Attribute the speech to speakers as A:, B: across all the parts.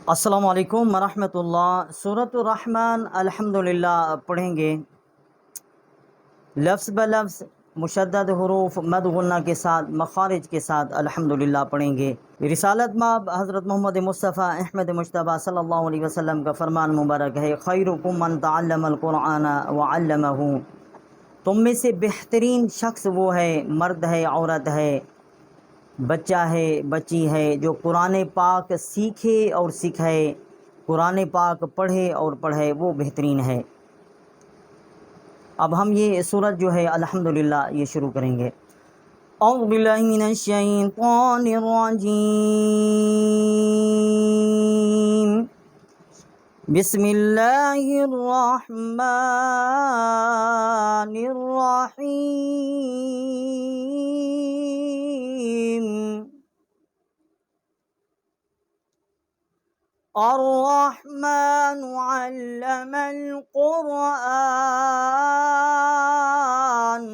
A: अस्सलामु अलैकुम वरहमतुल्लाह। सूरतुर रहमान अल्हम्दुलिल्लाह पढ़ेंगे लफ्ज़ ब लफ्ज़, मुशद्दद हुरूफ मद गुन्ना के साथ, मखारिज के साथ अल्हम्दुलिल्लाह पढ़ेंगे। रिसालत माब हज़रत मोहम्मद मुस्तफ़ा अहमद मुज्तबा सल्लल्लाहु अलैहि वसल्लम का फरमान मुबारक है, खैरुकुम मन तअल्लमल कुरआन व अल्लमहु। तुम में से बेहतरीन शख्स वो है, मर्द है, औरत है, बच्चा है, बच्ची है, जो कुरान पाक सीखे और सिखाए, कुरान पाक पढ़े और पढ़े, वो बेहतरीन है। अब हम ये सूरत जो है अल्हम्दुलिल्लाह ये शुरू करेंगे। औज़ु बिल्लाहि मिनश शैतानिर रजीम, बिस्मिल्लाहिर रहमानिर रहीम। अर्रहमानु अल्लमल कुरआन,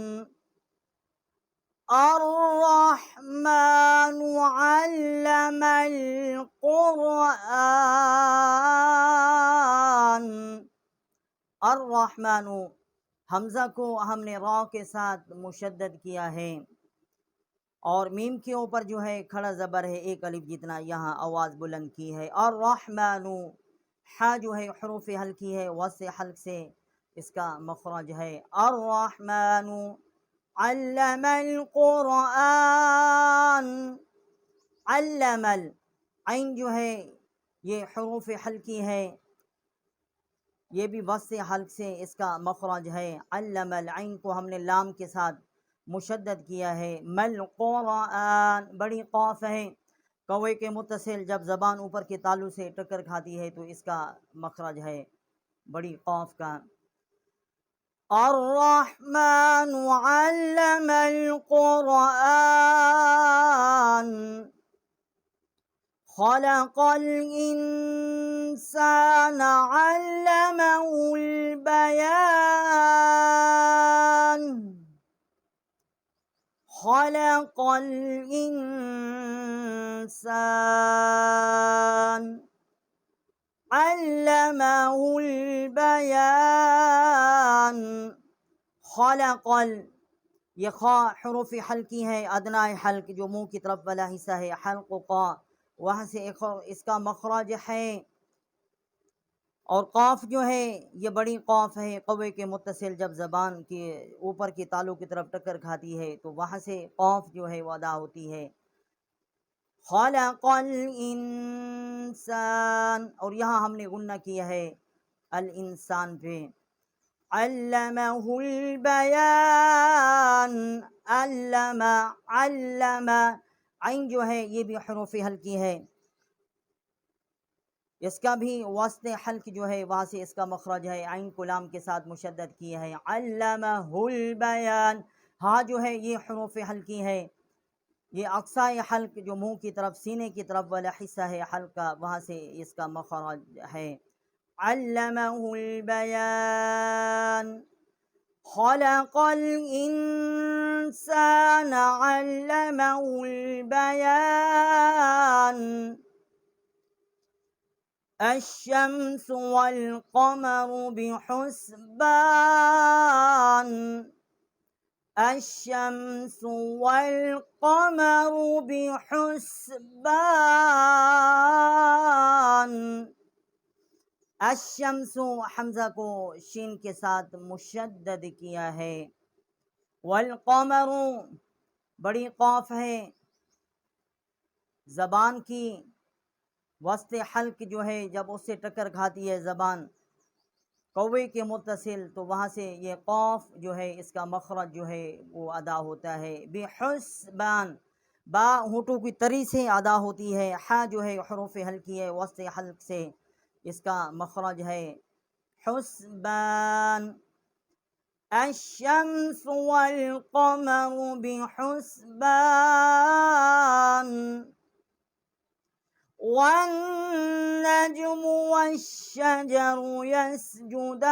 A: अर्रहमानु अल्लमल कुरआन। अर्रहमानु, हमज़ा को हमने रा के साथ मुशद्दद किया है और मीम के ऊपर जो है खड़ा ज़बर है, एक अलिफ जितना, यहाँ आवाज़ बुलंद की है। और रहमानु, हा जो है हरूफ हल्की है, वस हल्क से इसका मखरज है। और रहमानु अल्लमल कुरआन, अल्लमल, ऐन जो है ये हरूफ हल्की है, ये भी वस हल्क से इसका मखरज है। अल्लमल, ऐन को हमने लाम के साथ मुशद्दद किया है। मल कुरआन, बड़ी कौफ है, कौवे के मुत्तसिल जब ज़बान ऊपर के तालु से टक्कर खाती है तो इसका मखरज है बड़ी कौफ का। अर्रहमानु अल्लमल कुरआन, खलक़ल इंसान अल्लमहुल बयान, खलक़ल इंसान अल्लमहुल बयान। खलक़ल, ये खा हुरूफ हल्की है, अदना हल्क जो मुंह की तरफ वाला हिस्सा है, हल्क क़ा, वहाँ से एक इसका मखरज है। और क़ाफ जो है ये बड़ी क़ाफ है, कौवे के मुत्तसिल जब ज़बान के ऊपर की तालु की तरफ टक्कर खाती है तो वहाँ से क़ाफ जो है वो अदा होती है। खलक़ल इंसान, और यहाँ हमने गुन्ना किया है अल इंसान पे। अल्लमहुल बयान, अल्लमा, अल्लमा, ऐन जो है ये भी हरूफ हल्की है, इसका भी वास्ते हल्क जो है वहाँ से इसका मखरज है। ऐन को लाम के साथ मुशद्दद किया है। अल्लमहुल बयान, हाँ जो है ये हरूफ हल्की है, ये अक्साए हल्क जो मुंह की तरफ सीने की तरफ वाला हिस्सा है हल्क का, वहाँ से इसका मखरज है। अल्लमहुल बयान, खलक़ल इंसान अल्लमहुल बयान। अश्शम्स वल क़मरु बिहुस्बान, अश्शम्स वल क़मरु बिहुस्बान। अश्शम्सु, हमज़ा को शीन के साथ मुशद्दद किया है। वल क़मरु, बड़ी क़ाफ है, ज़बान की वस्ते हल्क जो है जब उससे टक्कर खाती है ज़बान कौवे के मुत्तसिल तो वहाँ से ये क़ाफ जो है इसका मखरज जो है वो अदा होता है। बेहुस्बान, बा होठों की तरी से अदा होती है। हा जो है हरूफ हल्की है, वस्ते हल्क से इसका मखरज है। हुस्बान, अश्शम्स वल क़मरु बिहुस्बान, वन्नज्मु वश्शजरु यस्जुदान,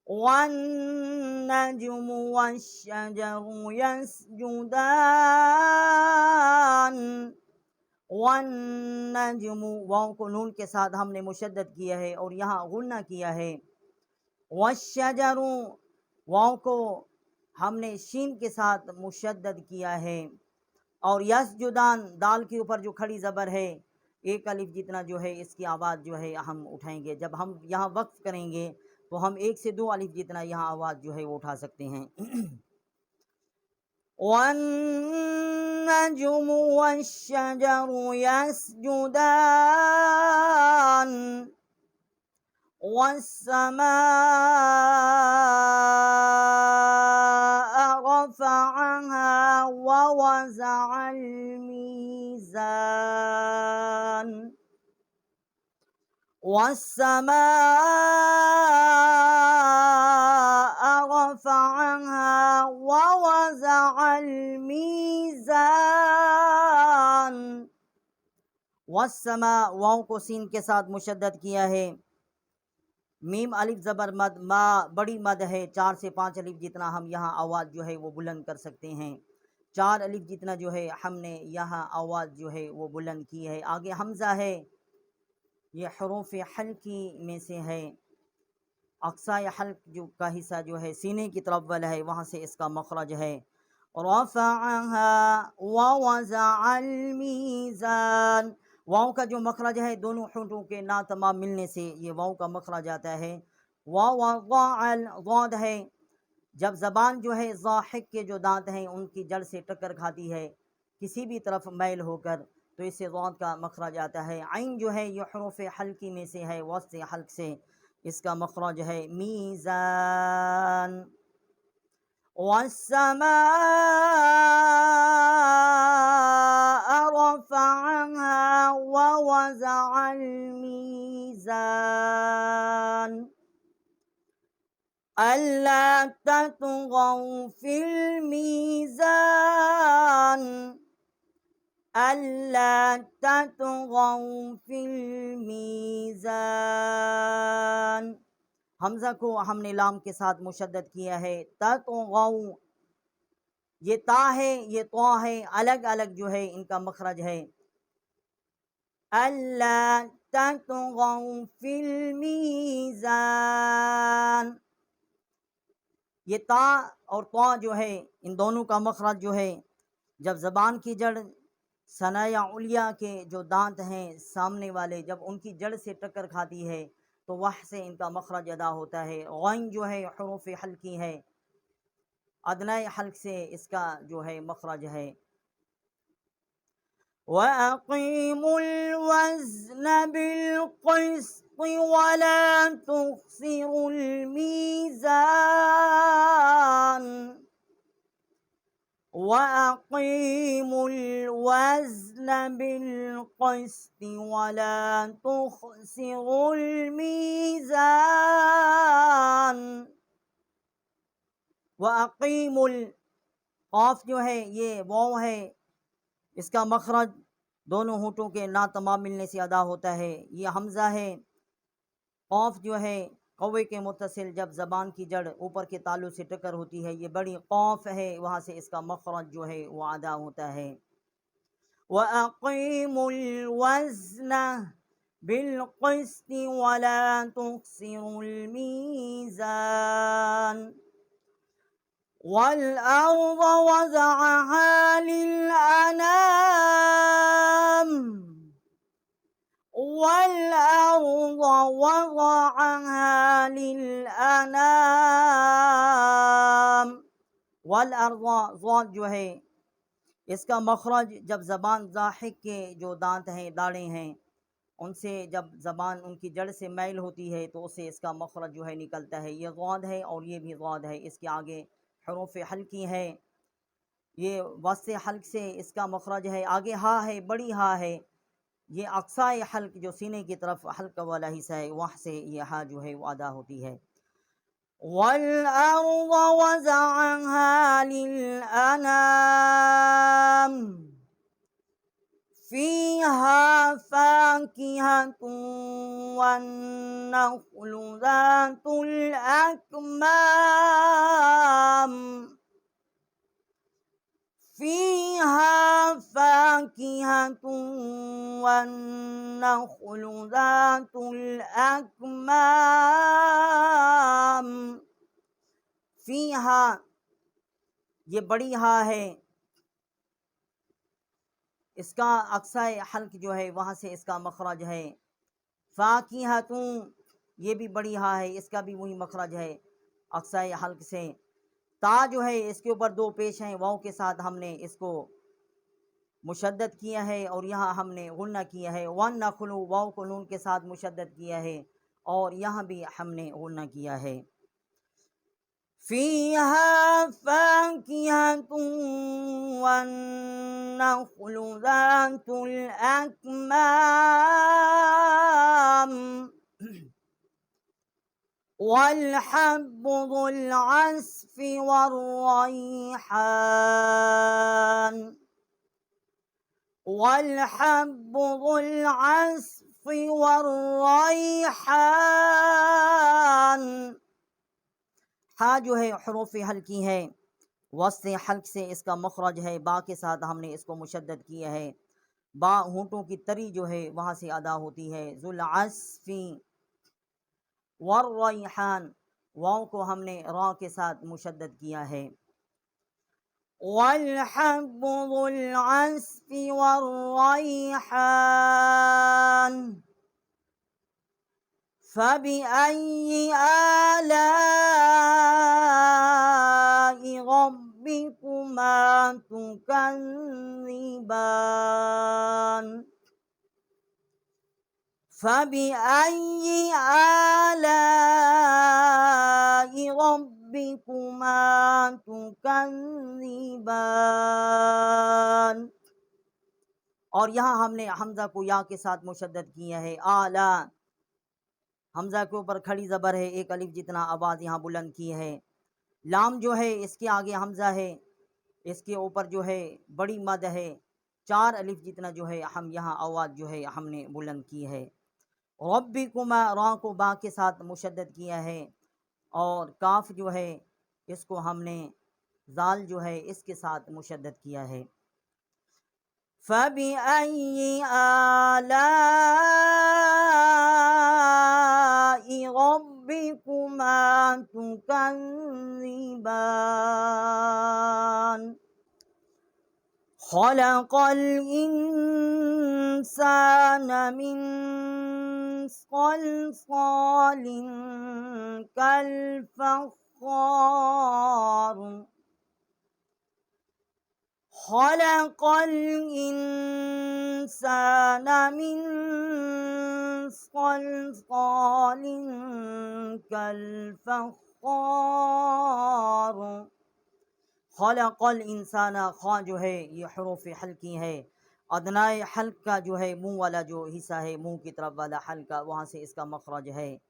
A: वन्नज्मु वश्शजरु यस्जुदान, वन्नज्मु, वाव को नून के साथ हमने मुशद्दद किया है और यहाँ गुन्ना किया है। वश्शजरु, वाव को हमने शीन के साथ मुशद्दद किया है। और यस्जुदान, दाल के ऊपर जो खड़ी ज़बर है, एक अलिफ जितना जो है इसकी आवाज़ जो है हम उठाएंगे। जब हम यहाँ वक्फ करेंगे तो हम एक से दो अलिफ जितना यहाँ आवाज़ जो है वो उठा सकते हैं। वन्नजुमु वश्शजरु यस्जुदान वस्समाअ रफ़अहा ववज़अल मीज़ान वस्समाअ रफ़अहा ववज़अल मीज़ान। वस्समा, वाव को सीन के साथ मुशद्दद किया है। मीम अलिफ ज़बर मद, मा बड़ी मद है, 4 से 5 अलिफ जितना हम यहाँ आवाज़ जो है वो बुलंद कर सकते हैं। 4 अलिफ जितना जो है हमने यहाँ आवाज़ जो है वो बुलंद की है। आगे हमज़ा है, ये हरूफ हल्की में से है। अक्सा या हल्क जो का हिस्सा जो है सीने की तरफ वाला है, वहाँ से इसका मखरज है। रफ़अहा ववज़अल मीज़ान, वाव का जो मखरज है दोनों होंठों के ना तमाम मिलने से ये वाव का मखरज आता है। ववज़अल, ज़ाद है, जब ज़बान जो है ज़ाहिक के जो दांत हैं उनकी जड़ से टक्कर खाती है किसी भी तरफ मैल होकर, तो इससे ज़ाद का मखरज आता है। आइन जो है ये हरूफ हल्की में से है, वस्त हल्क से इसका मखरज है। मीज़ान वस्समाअ रफ़अहा ववज़अल मीज़ान अल्ला ततगौ फिल मीज़ान अल्ला ततगौ फिल मीज़ान। हमज़ा को हमने लाम के साथ मुशद्दद किया है। ततगौ, ये ता है ये त्वा है, अलग अलग जो है इनका मखरज है। अल्ला ततगौ फिल मीज़ान, ये ता और त्वा जो है इन दोनों का मखरज जो है जब ज़बान की जड़ सना या उलिया के जो दांत हैं सामने वाले, जब उनकी जड़ से टक्कर खाती है तो वह से इनका मखरज अदा होता है। गैन जो है हरूफ हल्की है, अदनाए हल्क से इसका जो है मखरज है। वअक़ीमुल वज़्न बिलक़िस्ति वला तुख़्सिरुल मीज़ान वअक़ीमुल वज़्न बिलक़िस्ति वला तुख़्सिरुल मीज़ान। वअक़ीमुल, क़ाफ़ जो है ये वाव है, इसका मखरज दोनों होंठों के ना तमाम मिलने से अदा होता है। ये हमज़ा है। क़ाफ़ जो है कौवे के मुत्तसिल जब ज़बान की जड़ ऊपर के तालु से टक्कर होती है, ये बड़ी क़ाफ़ है, वहाँ से इसका मखरज जो है वो अदा होता है। वअक़ीमुल वज़्न बिलक़िस्ति वला तुख़्सिरुल मीज़ान वल्अर्ज़ वज़अहा लिलअनाम वल्अर्ज़ वज़अहा लिलअनाम। वल्अर्ज़, ज़ाद जो है इसका मखरज जब ज़बान ज़ाहिक के जो दांत हैं, दाढ़ें हैं, उनसे जब ज़बान उनकी जड़ से मैल होती है तो उससे इसका मखरज जो है निकलता है। ये ज़ाद है और ये भी ज़ाद है, इसके आगे हरूफ हल्की है, ये वस्ते हल्क से इसका मखरज है। आगे हा है, बड़ी हा है, ये अक्साए हल्क जो सीने की तरफ हल्क वाला हिस्सा है, वहाँ से ये हा जो है वो अदा होती है। वल्अर्ज़ वज़अहा लिलअनाम फ़ीहा फ़ाकिहतुन वन्नख़्लु ज़ातुल अकमाम फ़ीहा फ़ाकिहतुन والنخل ذات الأكمام फीहा, ये बड़ी हा है, इसका अक्साए हल्क जो है वहाँ से इसका मखरज है। फाकिहतुं, ये भी बड़ी हा है, इसका भी वही मखरज है अक्साए हल्क से। ता जो है इसके ऊपर दो पेश हैं, वाव के साथ हमने इसको मुशद्दद किया है और यहाँ हमने गुन्ना किया है। वन नखलु, वाव को नून के साथ मुशद्दद किया है और यहाँ भी हमने गुन्ना किया है। फीहा फाकिहतुं वन्नखलु ज़ातुल अकमाम वल्हब्बु ज़ुल अस्फ़ि वर्रैहान वल्हब्बु ज़ुल अस्फ़ि वर्रैहान। हा जो है हुरूफ़ हल्की है, वस्ते हल्क से इसका मखरज है, बा के साथ हमने इसको मुशद्दद किया है। बा होंठों की तरी जो है वहाँ से अदा होती है। ज़ुल अस्फ़ी वर्रैहान, वाव को हमने रा के साथ मुशद्दद किया है। वल्हब्बु ज़ुल अस्फ़ि वर्रैहान फबिअय्यि आलाइ रब्बिकुमा तुकज़्ज़िबान फबिअय्यि आलाइ रब्बिकुमा तुकज़्ज़िबान। और यहाँ हमने हमज़ा को या के साथ मुशद्दद किया है। आला, हमज़ा के ऊपर खड़ी ज़बर है, एक अलिफ जितना आवाज़ यहाँ बुलंद की है। लाम जो है इसके आगे हमज़ा है, इसके ऊपर जो है बड़ी मद है, चार अलिफ जितना जो है हम यहाँ आवाज़ जो है हमने बुलंद की है। रब्बिकुमा, रा को बा के साथ मुशद्दद किया है और काफ जो है इसको हमने जाल जो है इसके साथ मुशद्दद किया है। फबिअय्यि आलाइ रब्बिकुमा तुकज़्ज़िबान। खलक़ल इंसान मिन सल्सालिन कल फ़ख़्ख़ार खलक़ल इंसान मिन सल्सालिन कल फ़ख़्ख़ार। खलक़ल इंसाना, खा जो है ये हुरूफ़ हल्की है, अदनाए हल्क का जो है मुँह वाला जो हिस्सा है, मुँह की तरफ वाला हल्का, वहाँ से इसका मखरज है।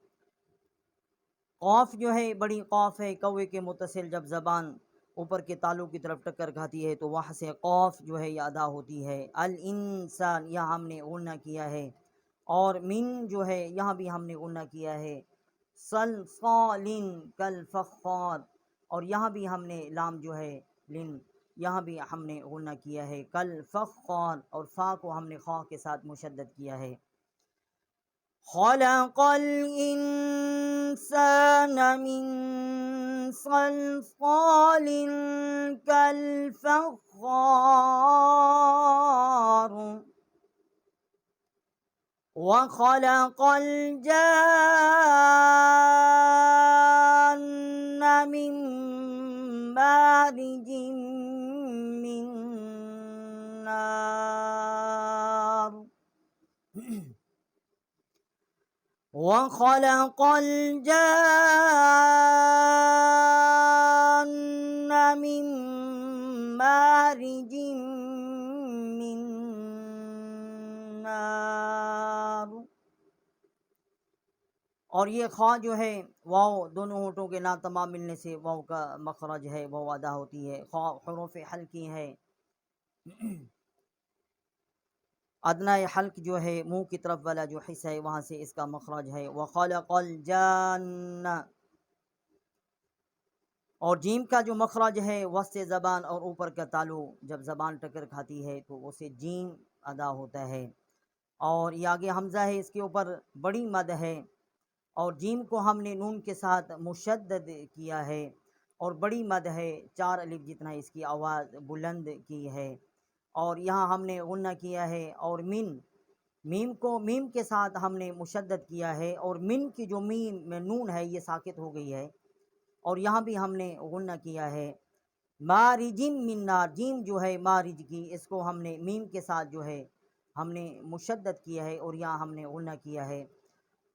A: क़ाफ जो है बड़ी क़ाफ है, कौवे के मुतसिल जब ज़बान ऊपर के तालु की तरफ टक्कर खाती है तो वहाँ से क़ाफ जो है ये अदा होती है। अल इंसान, यहाँ हमने गुन्ना किया है और मिन जो है यहाँ भी हमने गुन्ना किया है। सल्सालिन कल फ़ख़्ख़ार, और यहाँ भी हमने लाम जो है लिन, यहाँ भी हमने गुन्ना किया है। कल फ़ख़्ख़ार, और फ़ा को हमने खा के साथ मुशद्दद किया है। खलक़ल इंसान मिन सल्सालिन कल फ़ख़्ख़ार वखलक़ल जान्न मिन मारिजिम मिन नार वखलक़ल जान्न मिन मारिजिम मिन नार। और ये खा जो है वाव दोनों होठों के ना तमाम मिलने से वाव का मखरज है, वाव अदा होती है। खा हुरूफ़ हल्की है, अदनाए हल्क जो है मुँह की तरफ वाला जो हिस्सा है वहाँ से इसका मखरज है। वखलक़ल जान्न, और जीम का जो मखरज है वस्ते ज़बान और ऊपर का तालु जब ज़बान टक्कर खाती है तो उसे जीम अदा होता है। और ये आगे हमज़ा है, इसके ऊपर बड़ी मद है। और जीम को हमने नून के साथ मुशद्दद किया है और बड़ी मद है, 4 अलिफ जितना इसकी आवाज़ बुलंद की है। और यहाँ हमने गुन्ना किया है। और मीम को मीम के साथ हमने मुशद्दद किया है और मिन की जो मीम में नून है ये साकित हो गई है। और यहाँ भी हमने गुन्ना किया है। मारिजिम मिन नार, जीम जो है मारिज की, इसको हमने मीम के साथ जो है हमने मुशद्दद किया है और यहाँ हमने गुन्ना किया है।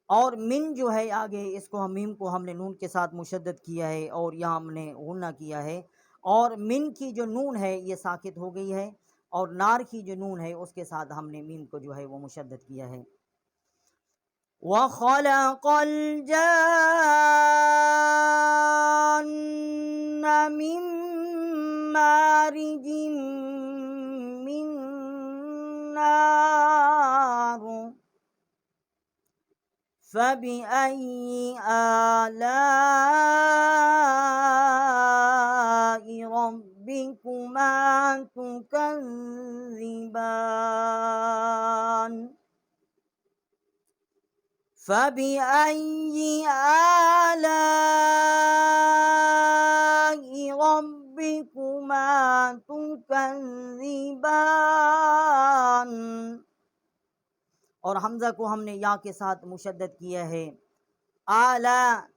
A: और मिन जो है आगे, इसको हम मीम को हमने नून के साथ मुशद्दद किया है और यहाँ हमने गुन्ना किया है। और मिन की जो नून है ये साकित हो गई है और नार की जो नून है उसके साथ हमने मीम को जो है वो मुशद्दद किया है। वख़लक़ल जान्न मिन मारिजिम मिन नार फ़बिअय्यि आलाइ रब्बिकुमा तुकज़्ज़िबान फ़बिअय्यि आलाइ रब्बिकुमा तुकज़्ज़िबान। और हमज़ा को हमने या के साथ मुशद्दद किया है। आला,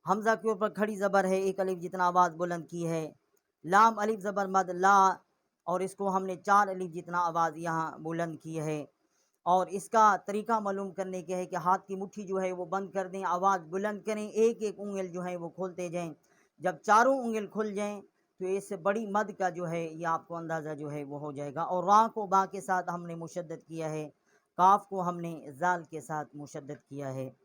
A: हमज़ा के ऊपर खड़ी ज़बर है, एक अलिफ जितना आवाज़ बुलंद की है। लाम अलिफ ज़बर मद ला, और इसको हमने 4 अलिफ जितना आवाज़ यहाँ बुलंद की है। और इसका तरीका मालूम करने के है कि हाथ की मुट्ठी जो है वो बंद कर दें, आवाज़ बुलंद करें, एक एक उंगल जो है वो खोलते जाएं। जब चारों उंगल खुल जाएं तो इससे बड़ी मद का जो है ये आपको अंदाज़ा जो है वो हो जाएगा। और रा को बा के साथ हमने मुशद्दद किया है, काफ को हमने जाल के साथ मुशद्दद किया है।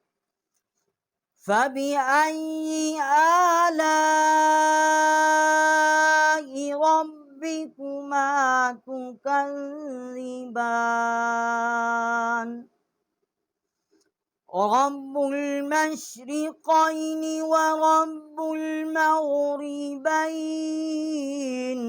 A: फ़बिअय्यि आलाइ रब्बिकुमा तुकज़्ज़िबान। रब्बुल मशरिक़ैनि व रब्बुल मग़रिबैन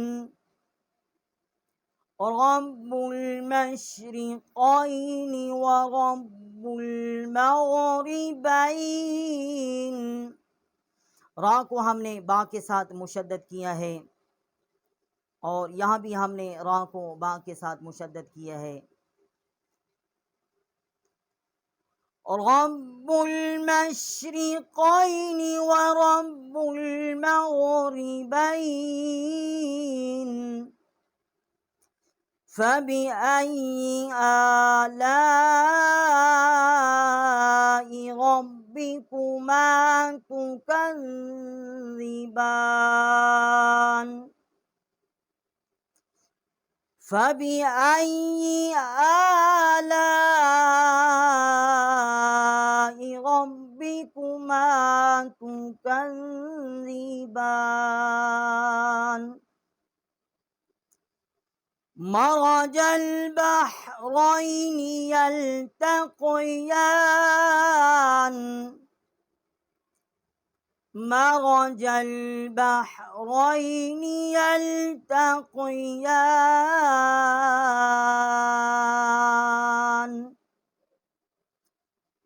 A: रब्बुल मशरिक़ैनि व रब्बुल मग़रिबैन। रा को हमने बा के साथ मुशद्दद किया है और यहाँ भी हमने रा को बा के साथ मुशद्दद किया है। रब्बुल मशरिक़ैनि व रब्बुल मग़रिबैन फ़बिअय्यि आलाइ रब्बिकुमा तुकज़्ज़िबान। फ़बिअय्यि आलाइ रब्बिकुमा तुकज़्ज़िबान। मरजल बहरैनि यल्तक़ियान मरजल बहरैनि यल्तक़ियान।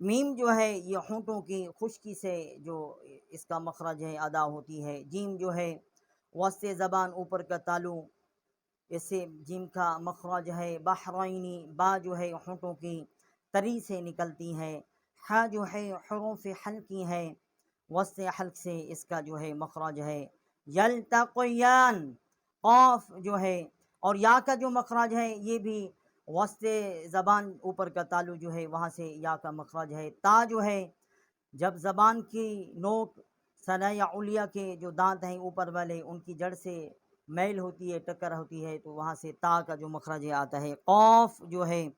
A: मीम जो है ये होंठों की खुश्की से जो इसका मखरज है अदा होती है। जीम जो है वस्ते ज़बान ऊपर का तालु, इससे जिम का मखरज है। बहरैनी, बा जो है होंठों की तरी से निकलती है। हा जो है हुरूफ़ हल्की है, वस्ते हल्क से इसका जो है मखरज है। यल्तक़ियान, क़ाफ जो है और या का जो मखरज है ये भी वस्ते ज़बान ऊपर का तालु जो है वहाँ से या का मखरज है। ता जो है जब ज़बान की नोक सना या उलिया के जो दांत हैं ऊपर वाले उनकी जड़ से मैल होती है, टक्कर होती है, तो वहाँ से ता का जो मखरज आता है। क़ाफ जो है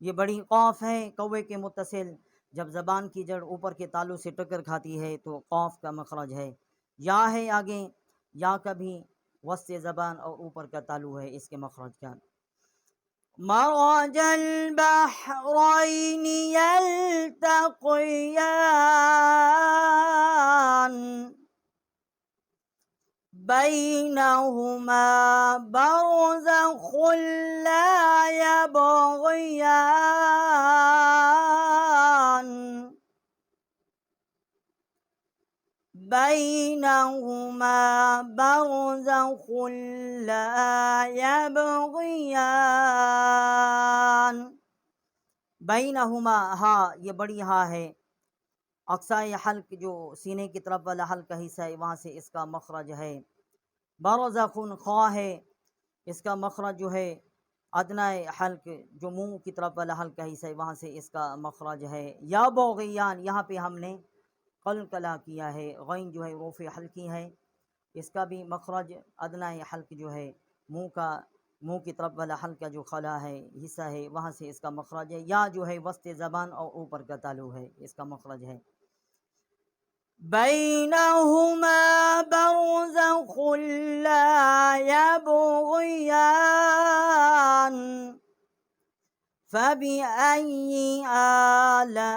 A: ये बड़ी क़ाफ है कौवे के मुत्तसिल, जब ज़बान की जड़ ऊपर के तालु से टक्कर खाती है तो क़ाफ का मखरज है। या है आगे, या का भी वस्ते ज़बान और ऊपर का तालु है इसके मखरज का। मरजल बहरैनि यल्तक़ियान बैनहुमा बरज़ख़ुन ला यबग़ियान। बैनहुमा बरज़ख़ुन ला यबग़ियान। बैनहुमा हा, ये बड़ी हा है। अक्साए हल्क जो सीने की तरफ वाला हल्का हिस्सा है वहाँ से इसका मखरज है। बरज़ख़ुन खा है, इसका मखरज जो है अदनाए हल्क जो मुंह की तरफ वाला हल्का हिस्सा है वहाँ से इसका मखरज है। या बग़ियान, यहाँ पे हमने कलकला किया है, गैन जो है रोफ़े हल्की है, इसका भी मखरज अदनाए हल्क जो है मुंह की तरफ वाला हल्का जो खला है हिस्सा है वहाँ से इसका मखरज है। या जो है वस्त ज़बान और ऊपर का तालु है, इसका मखरज है। बैनहुमा बरज़ख़ुन ला यबग़ियान फबिअय्यि आलाइ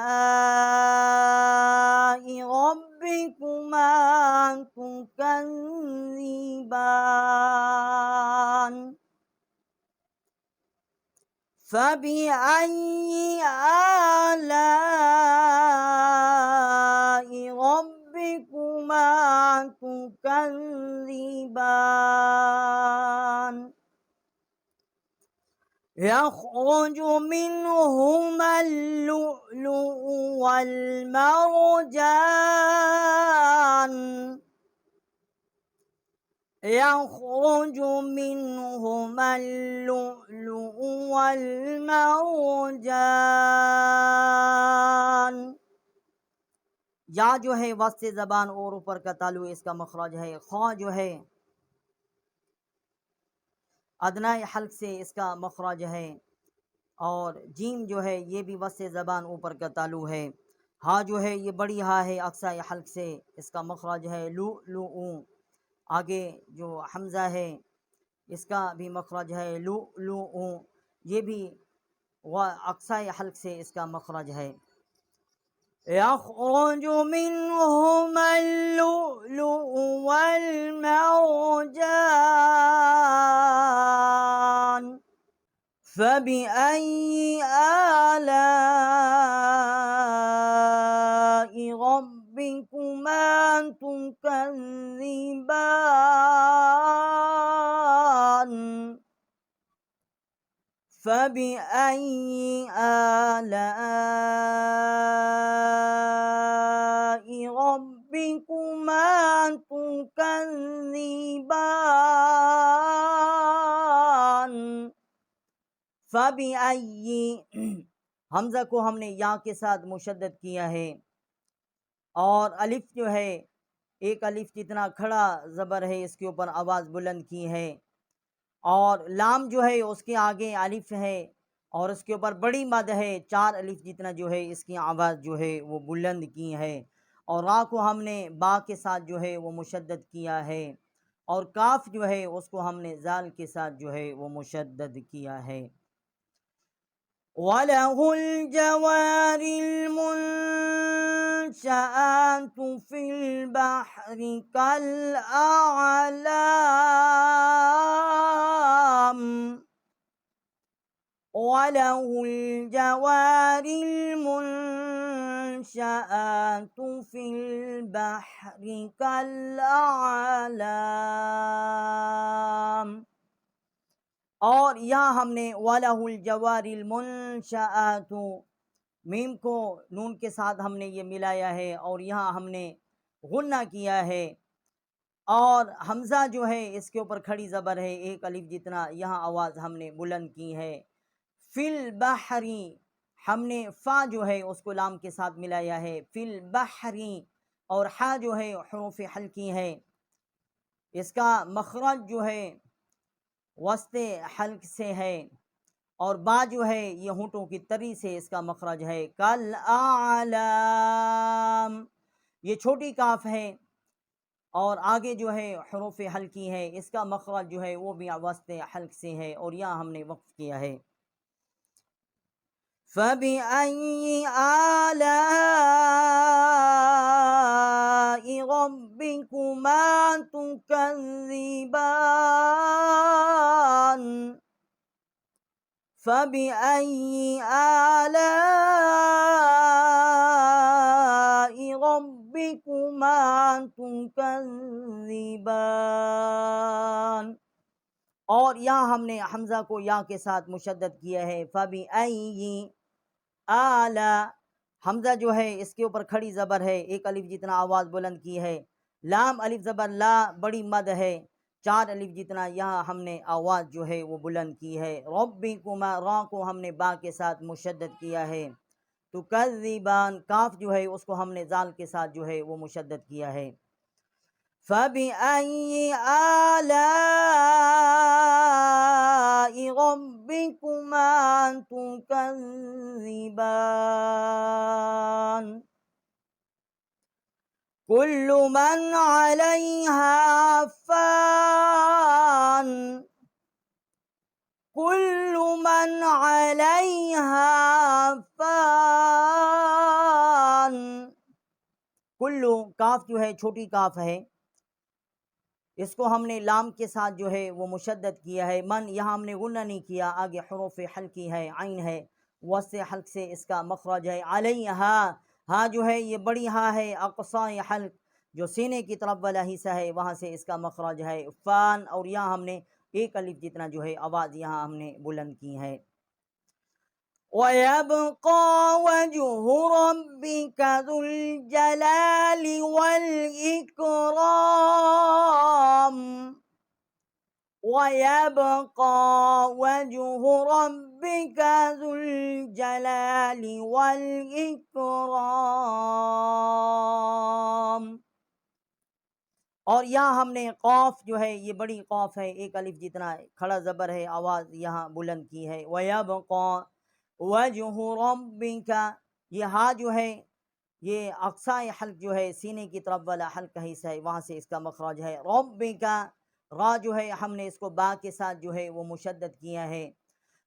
A: रब्बिकुमा तुकज़्ज़िबान। फबिअय्यि आलाइ रब्बिकुमा तुकज़्ज़िबान। यख़रुजु मिन्हुमा अल-लुअ्लुअु वल-मरजान। यख़रुजु मिन्हुमा अल-लुअ्लुअु वल-मरजान। या जो है वस्ते ज़बान और ऊपर का तालु इसका मखरज है। खा जो है अदनाए हल्क से इसका मखरज है। और जीम जो है ये भी वस्ते ज़बान ऊपर का तालु है। हा जो है ये बड़ी हा है, अक्साए हल्क से इसका मखरज है। लू लू ऊ, आगे जो हमज़ा है इसका भी मखरज है। लू लू ऊ, ये भी अक्साए हल्क से इसका मखरज है। यख़रुजु मिन्हुमा अल-लुअ्लुअु वल-मरजान। फबिअय्यि आलाइ रब्बिकुमा तुकज़्ज़िबान। फबिअय्यि आलाइ रब्बिकुमा तुकज़्ज़िबान। फबिअय्यि, हमज़ा को हमने या के साथ मुशद्दद किया है और अलिफ जो है एक अलिफ जितना खड़ा ज़बर है इसके ऊपर आवाज़ बुलंद की है। और लाम जो है उसके आगे अलिफ है और उसके ऊपर बड़ी मद है, 4 अलिफ जितना जो है इसकी आवाज़ जो है वो बुलंद की है। और रा को हमने बा के साथ जो है वो मुशद्दद किया है और काफ जो है उसको हमने जाल के साथ जो है वो मुशद्दद किया है। वलहुल जवारिल मुनशआतु फिल बहरि कल आलाम। वलहुल जवारिल मुनशआतु फिल बहरि कल आलाम। और यहाँ हमने वलहुल जवारिल मुनशआतु, मीम को नून के साथ हमने ये मिलाया है और यहाँ हमने गुन्ना किया है। और हमज़ा जो है इसके ऊपर खड़ी ज़बर है, एक अलिफ जितना, यहाँ आवाज़ हमने बुलंद की है। फिल बहरी, हमने फ़ा जो है उसको लाम के साथ मिलाया है। फिल बहरी, और हा जो है हुरूफ़ हल्की है, इसका मखरज जो है वस्ते हल्क से है। और बा जो है ये होंठों की तरी से इसका मखरज है। कल आलाम, ये छोटी काफ है और आगे जो है हुरूफ़ हल्की है, इसका मखरज जो है वो भी वस्ते हल्क से है और यहाँ हमने वक्फ किया है। फबिअय्यि आलाइ रब्बिकुमा तुकज़्ज़िबान। फबिअय्यि आलाइ रब्बिकुमा तुकज़्ज़िबान। और यहाँ हमने हमज़ा को या के साथ मुशद्दद किया है। फ़बिअय्यि आला, हमज़ा जो है इसके ऊपर खड़ी ज़बर है, एक अलिफ जितना आवाज़ बुलंद की है। लाम अलिफ ज़बर ला, बड़ी मद है, 4 अलिफ जितना यहाँ हमने आवाज़ जो है वो बुलंद की है। रब्बिकुमा, रा को हमने बा के साथ मुशद्दद किया है। तुकज़्ज़िबान, काफ जो है उसको हमने जाल के साथ जो है वो मुशद्दद किया है। फ़बिअय्यि आलाइ रब्बिकुमा तुकज़्ज़िबान। कुल्लु मन अलैहा फ़ान, कुल्लु मन अलैहा फ़ान। कुल्लु काफ जो है छोटी काफ है, इसको हमने लाम के साथ जो है वो मुशद्दद किया है। मन यहाँ हमने गुन्ना नहीं किया, आगे हुरूफ हल्की है, आइन है, वस्से हल्क से इसका मखरज है। अलैहा, हाँ जो है ये बड़ी हाँ है, अक़साए हल्क जो सीने की तरफ वाला हिस्सा है वहाँ से इसका मखरज है। फ़ान, और यहाँ हमने एक अलिफ जितना जो है आवाज़ यहाँ हमने बुलंद की है। वयब्क़ा वज्हु रब्बिका ज़ुल जलालि वल इकराम। वयब्क़ा वज्हु रब्बिका ज़ुल जलालि वल इकराम। और यहाँ हमने क़ाफ जो है ये बड़ी क़ाफ है, एक अलिफ जितना खड़ा ज़बर है, आवाज़ यहाँ बुलंद की है। वयब्क़ा वज्हु रब्बिका, ये हा जो है ये अक़साए हल्क जो है सीने की तरफ वाला हल्क का हिस्सा है, वहाँ से इसका मखरज है। रब्बिका, रा जो है हमने इसको बा के साथ जो है वो मुशद्दद किया है।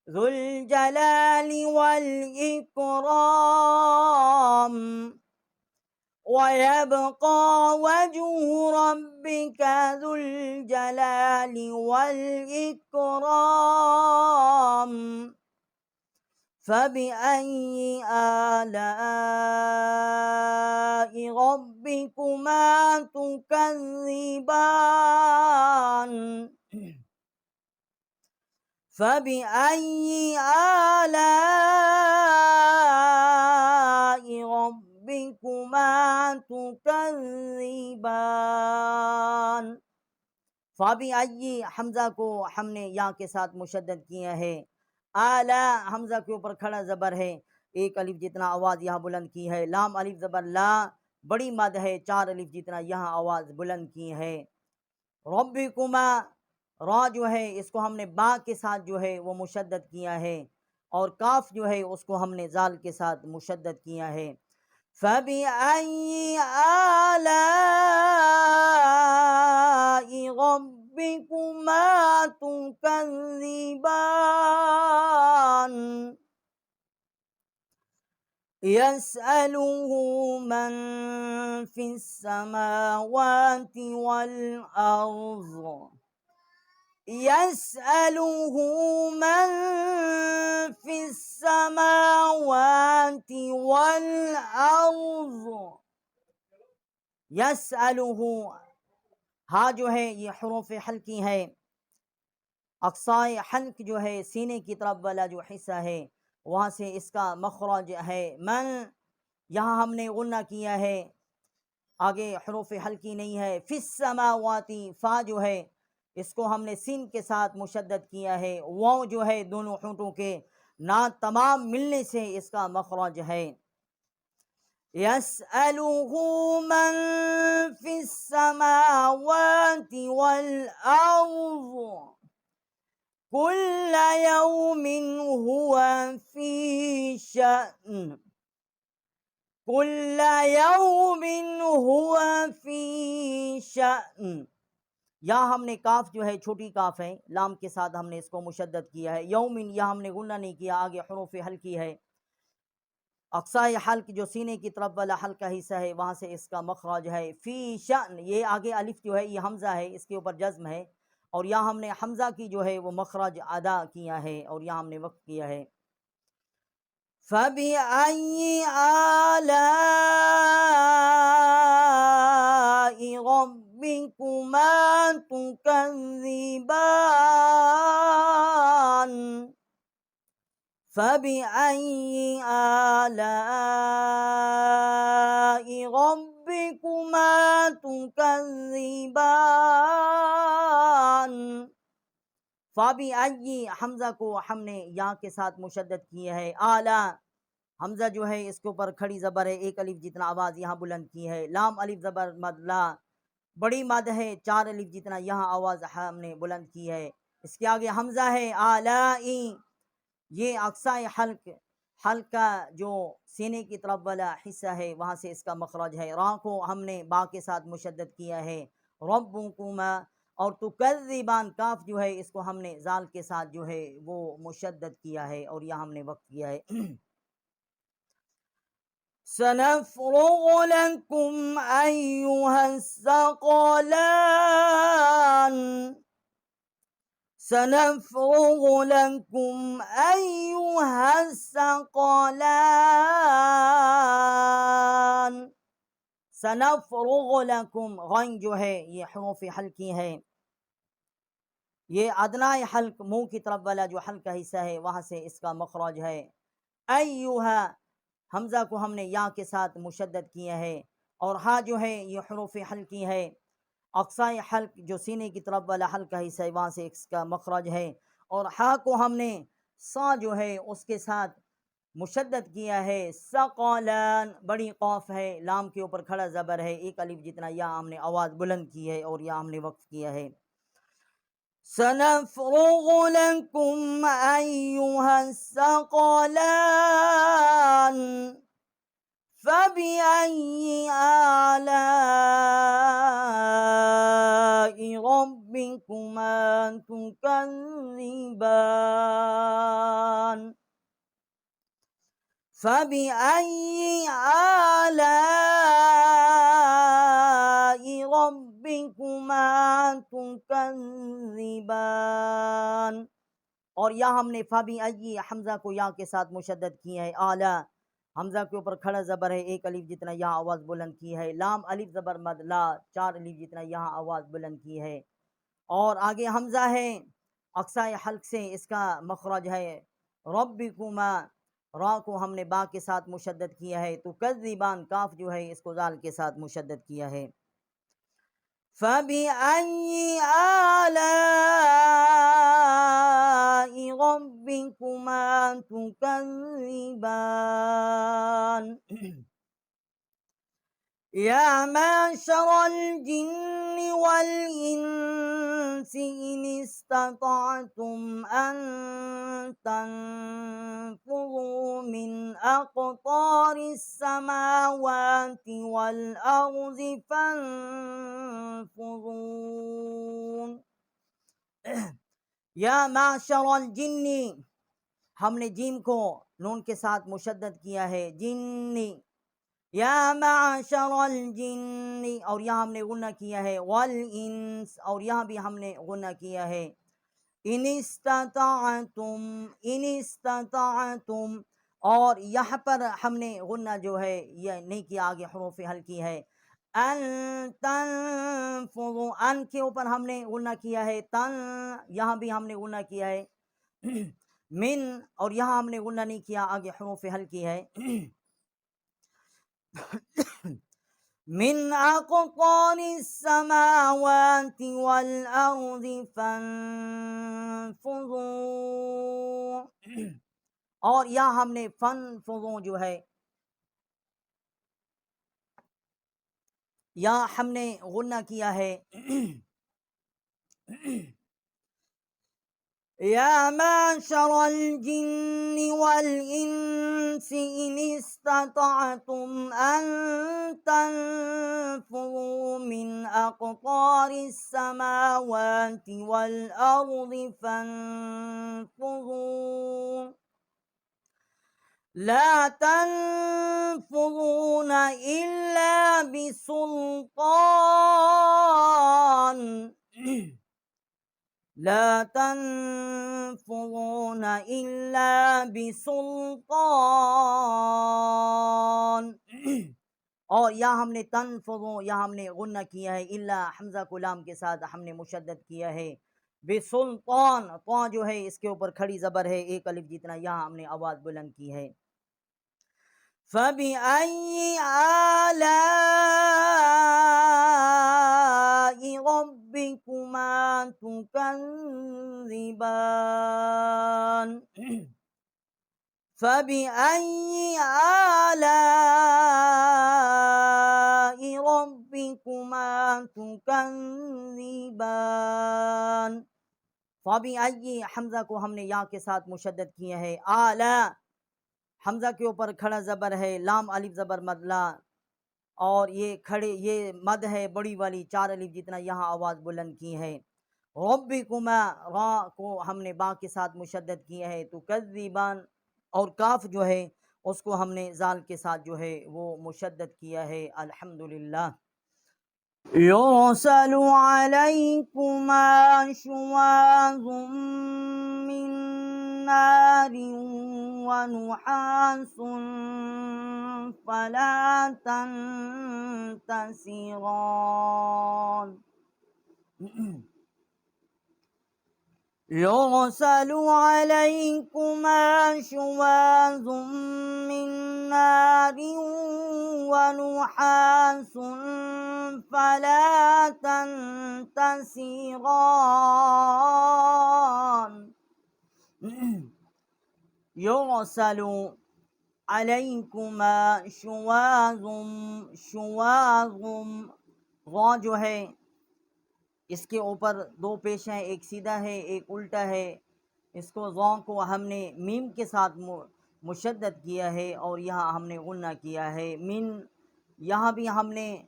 A: ज़ुल जलालि वल इकराम। वयब्क़ा वज्हु रब्बिका ज़ुल जलालि वल इकराम। फ़बिअय्यि आलाइ रब्बिकुमा तुकज़्ज़िबान। फ़बिअय्यि आलाइ रब्बिकुमा तुकज़्ज़िबान। फ़बिअय्यि, हमज़ा को हमने या के साथ मुशद्दद किया है। आला, हमज़ा के ऊपर खड़ा ज़बर है, एक अलिफ जितना आवाज़ यहाँ बुलंद की है। लाम अलिफ ज़बर ला, बड़ी मद है, 4 अलिफ जितना यहाँ आवाज़ बुलंद की है। रब्बिकुमा, रा जो है इसको हमने बा के साथ जो है वो मुशद्दद किया है, और काफ जो है उसको हमने जाल के साथ मुशद्दद किया है। फ़बिअय्यि आलाइ रब्बिकुमा तुकज़्ज़िबान। यसअलुहु मन फ़िस्समावाति वल अर्ज़। यसअलुहु मन फ़िस्समावाति वल अर्ज़। यसअलुहु, हा जो है ये हुरूफ हल्की है, अक़साए हल्क जो है सीने की तरफ वाला जो हिस्सा है वहाँ से इसका मखरज है। मन, यहाँ हमने गुन्ना किया है, आगे हुरूफ हल्की नहीं है। फ़िस्समावाति, फ़ा जो है इसको हमने सीन के साथ मुशद्दद किया है। वाव जो है दोनों होंठों के ना तमाम मिलने से इसका मखरज है। यसअलुहु मन फ़िस्समावाति वल अर्ज़ कुल्ल यौमिन हुवा फ़ी शअन। कुल्ल यौमिन हुवा फ़ी शअन। यहाँ हमने काफ जो है छोटी काफ है, लाम के साथ हमने इसको मुशद्दद किया है। यौमिन, यहाँ हमने गुन्ना नहीं किया, आगे हुरूफ हल्की है। अक़साए हल्क जो सीने की तरफ वाला हल्का हिस्सा है वहाँ से इसका मखरज है। फ़ी शअन, ये आगे अलिफ जो है ये हमज़ा है, इसके ऊपर जज़्म है, और यहाँ हमने हमज़ा की जो है वो मखरज अदा किया है, और यहाँ हमने वक़्फ़ किया है। फ़बिअय्यि आलाइ ربكما تكذبان فبأي آلاء ربكما تكذبان फ़ाबी हमज़ा को हमने या के साथ मुशद्दद किए है। आला हमज़ा जो है इसके ऊपर खड़ी ज़बर है, एक अलिफ जितना आवाज़ यहाँ बुलंद की है। लाम अलिफ ज़बर मद ला बड़ी मद है, 4 अलिफ जितना यहाँ आवाज़ हमने बुलंद की है। इसके आगे हमज़ा है आलाई, ये अक्साए हल्क, हल्क का जो सीने की तरफ वाला हिस्सा है वहाँ से इसका मखरज है। रा को हमने बा के साथ मुशद्दद किया है। रब्बुकुमा और तुकज़्ज़िबान काफ जो है इसको हमने जाल के साथ जो है वो मुशद्दद किया है और यह हमने वक्त किया है। सनफ़्रुग़ु लकुम अय्युहस्सक़लान सनफ़्रुग़ु लकुम अय्युहस्सक़लान सनफ़्रुग़ु लकुम गैन जो है ये हुरूफ़ हल्की है, ये अदनाए हल्क मुंह की तरफ वाला जो हल्क का हिस्सा है वहाँ से इसका मखरज है। अय्युहा हमज़ा को हमने या के साथ मुशद्दद किया है और हा जो है ये हुरूफ़ हल्की है। अक्साए हल्क जो सीने की तरफ वाला हल्क का हिस्सा है वहाँ से इसका मखरज है। और हा को हमने सा जो है उसके साथ मुशद्दद किया है। सक़ालान बड़ी क़ाफ है, लाम के ऊपर खड़ा ज़बर है, एक अलिफ जितना या हमने आवाज़ बुलंद की है और या हमने वक्फ किया है। सनफ़्रुग़ु लकुम अय्युहस्सक़लान फ़बिअय्यि आलाइ रब्बिकुमा तुकज़्ज़िबान फ़बिअय्यि आलाइ रब्बिकुमा तुकज़्ज़िबान और या हमने फ़बिअय्यि हमज़ा को या के साथ मुशद्दद किया है। आला हमज़ा के ऊपर खड़ा ज़बर है, एक अलिफ जितना यहाँ आवाज़ बुलंद की है। लाम अलिफ ज़बर मद ला 4 अलिफ जितना यहाँ आवाज़ बुलंद की है। और आगे हमज़ा है अक्साए हल्क से इसका मखरज है। रब्बिकुमा रा को हमने बा के साथ मुशद्दद किया है। तुकज़्ज़िबान काफ जो है इसको जाल के साथ मुशद्दद किया है। फ़बिअय्यि आलाइ रब्बिकुमा तुकज़्ज़िबान या माशरल जिन्नि वल इंसि इन इस्ततअतुम अन तनफुज़ू मिन अक़तारिस समावाति वल अर्ज़ि फन्फुज़ून या माशरल जिन्नि हमने जीम को नून के साथ मुशद्दद किया है। जिन्नि या माशरल जिन्नि और यहाँ हमने गुन्ना किया है। वल इंस और यहाँ भी हमने गुन्ना किया है। इन इस्तताअतुम और यहाँ पर हमने गुन्ना जो है यह नहीं किया, आगे हुरूफ़ हल्की है। अन तनफुज़ू अन के ऊपर हमने गुन्ना किया है। तन यहाँ भी हमने गुन्ना किया है। मिन और यहाँ हमने गुन्ना नहीं किया, आगे हुरूफ़ हल्की है। मिन अक़तारिस समावाति वल अर्ज़ि फन्फुज़ू और यहाँ हमने फन्फुज़ू जो है यहाँ हमने गुन्ना किया है। या माशरल जिन्नि वल इंसि इन इस्ततअतुम अन तनफुज़ू मिन अक़तारिस समावाति वल अर्ज़ि फन्फुज़ू ला तनफुज़ून इल्ला बिसुल्तान ला तनफुज़ून इल्ला बिसुल्तान और यहाँ हमने तनफुज़ु यहाँ हमने गुन्ना किया है, इल्ला हमज़ा को लाम के साथ हमने मुशद्दद किया है। बेसुल्तान तो जो है इसके ऊपर खड़ी ज़बर है, एक अलिफ जितना, यहाँ हमने आवाज़ बुलंद की है। फ़बिअय्यि आलाइ रब्बिकुमा तुकज़्ज़िबान। फ़बिअय्यि आलाइ रब्बिकुमा तुकज़्ज़िबान। फ़बिअय्यि हमज़ा को हमने या के साथ मुशद्दद किया है। आला हमज़ा के ऊपर खड़ा ज़बर है, लाम अलिफ ज़बर मद ला, और ये खड़े ये मद है बड़ी वाली, 4 अलिफ जितना, यहाँ आवाज़ बुलंद की है। रब्बिकुमा रा को हमने बा के साथ मुशद्दद किया है। तुकज़्ज़िबान और काफ जो है उसको हमने ज़ाल के साथ जो है वो मुशद्दद किया है। अल्हम्दुलिल्लाह। युरसलु अलैकुमा शुवाज़ुम मिन नारिन व नुहासुन फला तंतसिरान। युरसलु अलैकुमा शुवाज़ुम मिन नारिन व नुहासुन फला तंतसिरान। युरसलु अलैकुमा शुवाज़ुम, शुवाज़ुम वा जो है इसके ऊपर 2 पेश हैं, एक सीधा है एक उल्टा है। इसको ज़ा को हमने मीम के साथ मुशद्दद किया है और यहाँ हमने गुन्ना किया है। मिन यहाँ भी हमने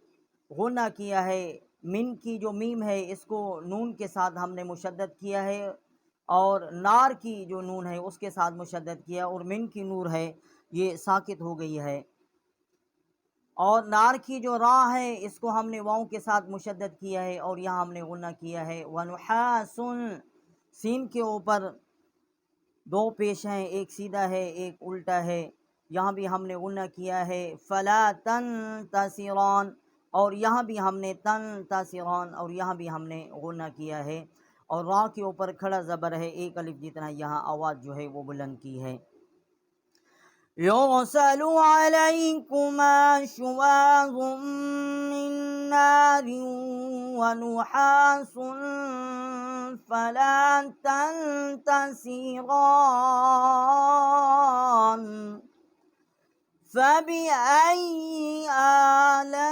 A: गुन्ना किया है। मिन की जो मीम है इसको नून के साथ हमने मुशद्दद किया है, और नार की जो नून है उसके साथ मुशद्दद किया, और मिन की नूर है ये साकित हो गई है। और नार की जो रा है इसको हमने वाव के साथ मुशद्दद किया है और यहाँ हमने गुन्ना किया है। वनुहासुन सीन के ऊपर 2 पेश हैं, एक सीधा है एक उल्टा है, यहाँ भी हमने गुन्ना किया है। फला तंतसिरान, और यहाँ भी हमने तंतसिरान, और यहाँ भी हमने गुन्ना किया है। और रा के ऊपर खड़ा ज़बर है, एक अलिफ जितना, यहाँ आवाज़ जो है वो बुलंद की है। युरसलु अलैकुमा शुवाज़ुम मिन नारिन व नुहासुन फला तंतसिरान। फ़बिअय्यि आलाइ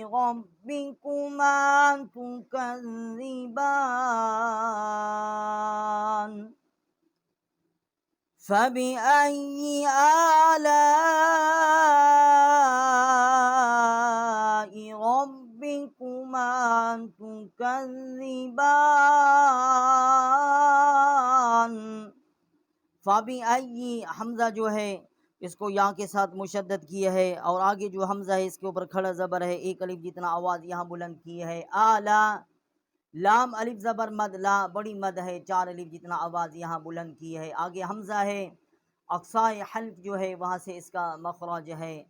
A: रब्बिकुमा तुकज़्ज़िबान। फ़बिअय्यि आलाइ रब्बिकुमा तुकज़्ज़िबान। फ़बिअय्यि हमज़ा जो है इसको या के साथ मुशद्दद किया है, और आगे जो हमज़ा है इसके ऊपर खड़ा ज़बर है, एक अलिफ जितना, आवाज़ यहाँ बुलंद की है। आला लाम अलिफ ज़बर मद ला बड़ी मद है, 4 अलिफ जितना, आवाज़ यहाँ बुलंद की है। आगे हमज़ा है, अक्साए हल्फ जो है वहाँ से इसका मखरज है।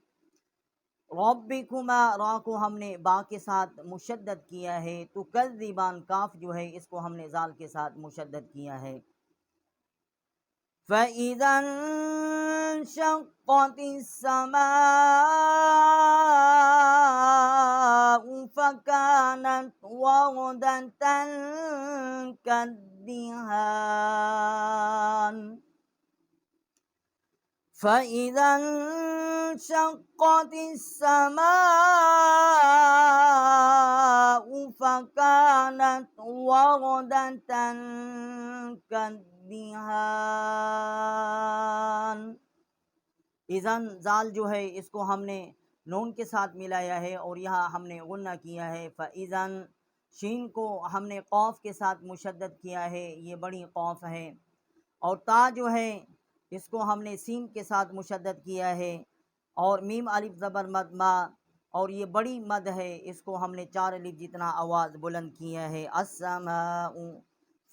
A: रब्बिकुमा रा को हमने बा के साथ मुशद्दद किया है। तुकज़्ज़िबान काफ जो है इसको हमने ज़ाल के साथ मुशद्दद किया है। फ़इज़ा इंशक़्क़तिस समाउ फ़कानत वरदतन कद्दिहान। फ़इज़ा इंशक़्क़तिस समाउ फ़कानत वरदतन कद्दिहान। इज़न ज़ाल जो है इसको हमने नून के साथ मिलाया है और यहाँ हमने गुन्ना किया है। फ़इज़न शीन को हमने क़ाफ के साथ मुशद्दद किया है, ये बड़ी क़ाफ है। और ता जो है इसको हमने सीन के साथ मुशद्दद किया है, और मीम अलिफ ज़बर मद मा, और ये बड़ी मद है, इसको हमने 4 अलिफ जितना आवाज़ बुलंद किया है। अस्समाउ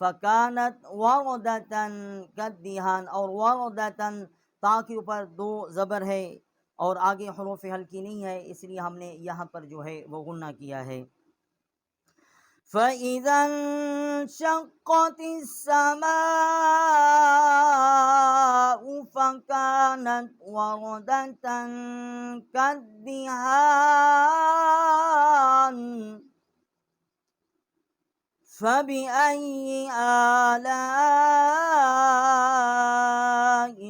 A: फ़कानत वरदतन कद्दिहान, और वरदतन ता के ऊपर दो ज़बर है और आगे हुरूफ हल्की नहीं है, इसलिए हमने यहाँ पर जो है वो गुन्ना किया है। फ़इज़ा इंशक़्क़तिस समाउ फ़कानत वरदतन कद्दिहान फ़बिअय्यि आलाइ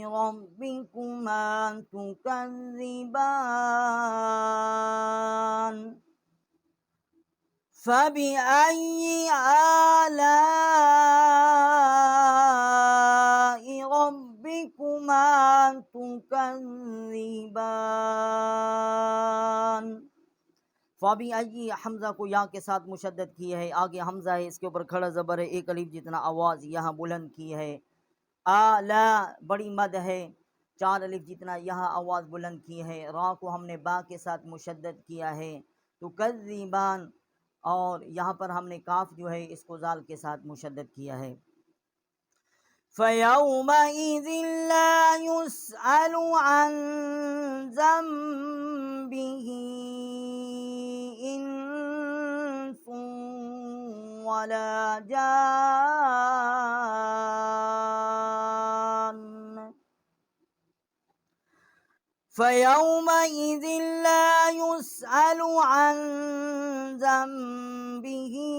A: रब्बिकुमा तुकज़्ज़िबान फ़बिअय्यि आलाइ रब्बिकुमा तुकज़्ज़िबान। फ़बिअय्यि हमज़ा को या के साथ मुशद्दद की है, आगे हमज़ा है, इसके ऊपर खड़ा ज़बर है, एक अलीफ जितना आवाज़ यहाँ बुलंद की है। आला बड़ी मद है, 4 अलीफ जितना यहाँ आवाज़ बुलंद की है। रा को हमने बा के साथ मुशद्दद किया है। तुकज़्ज़िबान और यहाँ पर हमने काफ जो है इसको जाल के साथ मुशद्दद किया है। फ़यौमइज़िन ला युस्अलु अन ज़ंबिही इंसुन वला जान फ़यौमइज़िन ला युस्अलु अन ज़ंबिही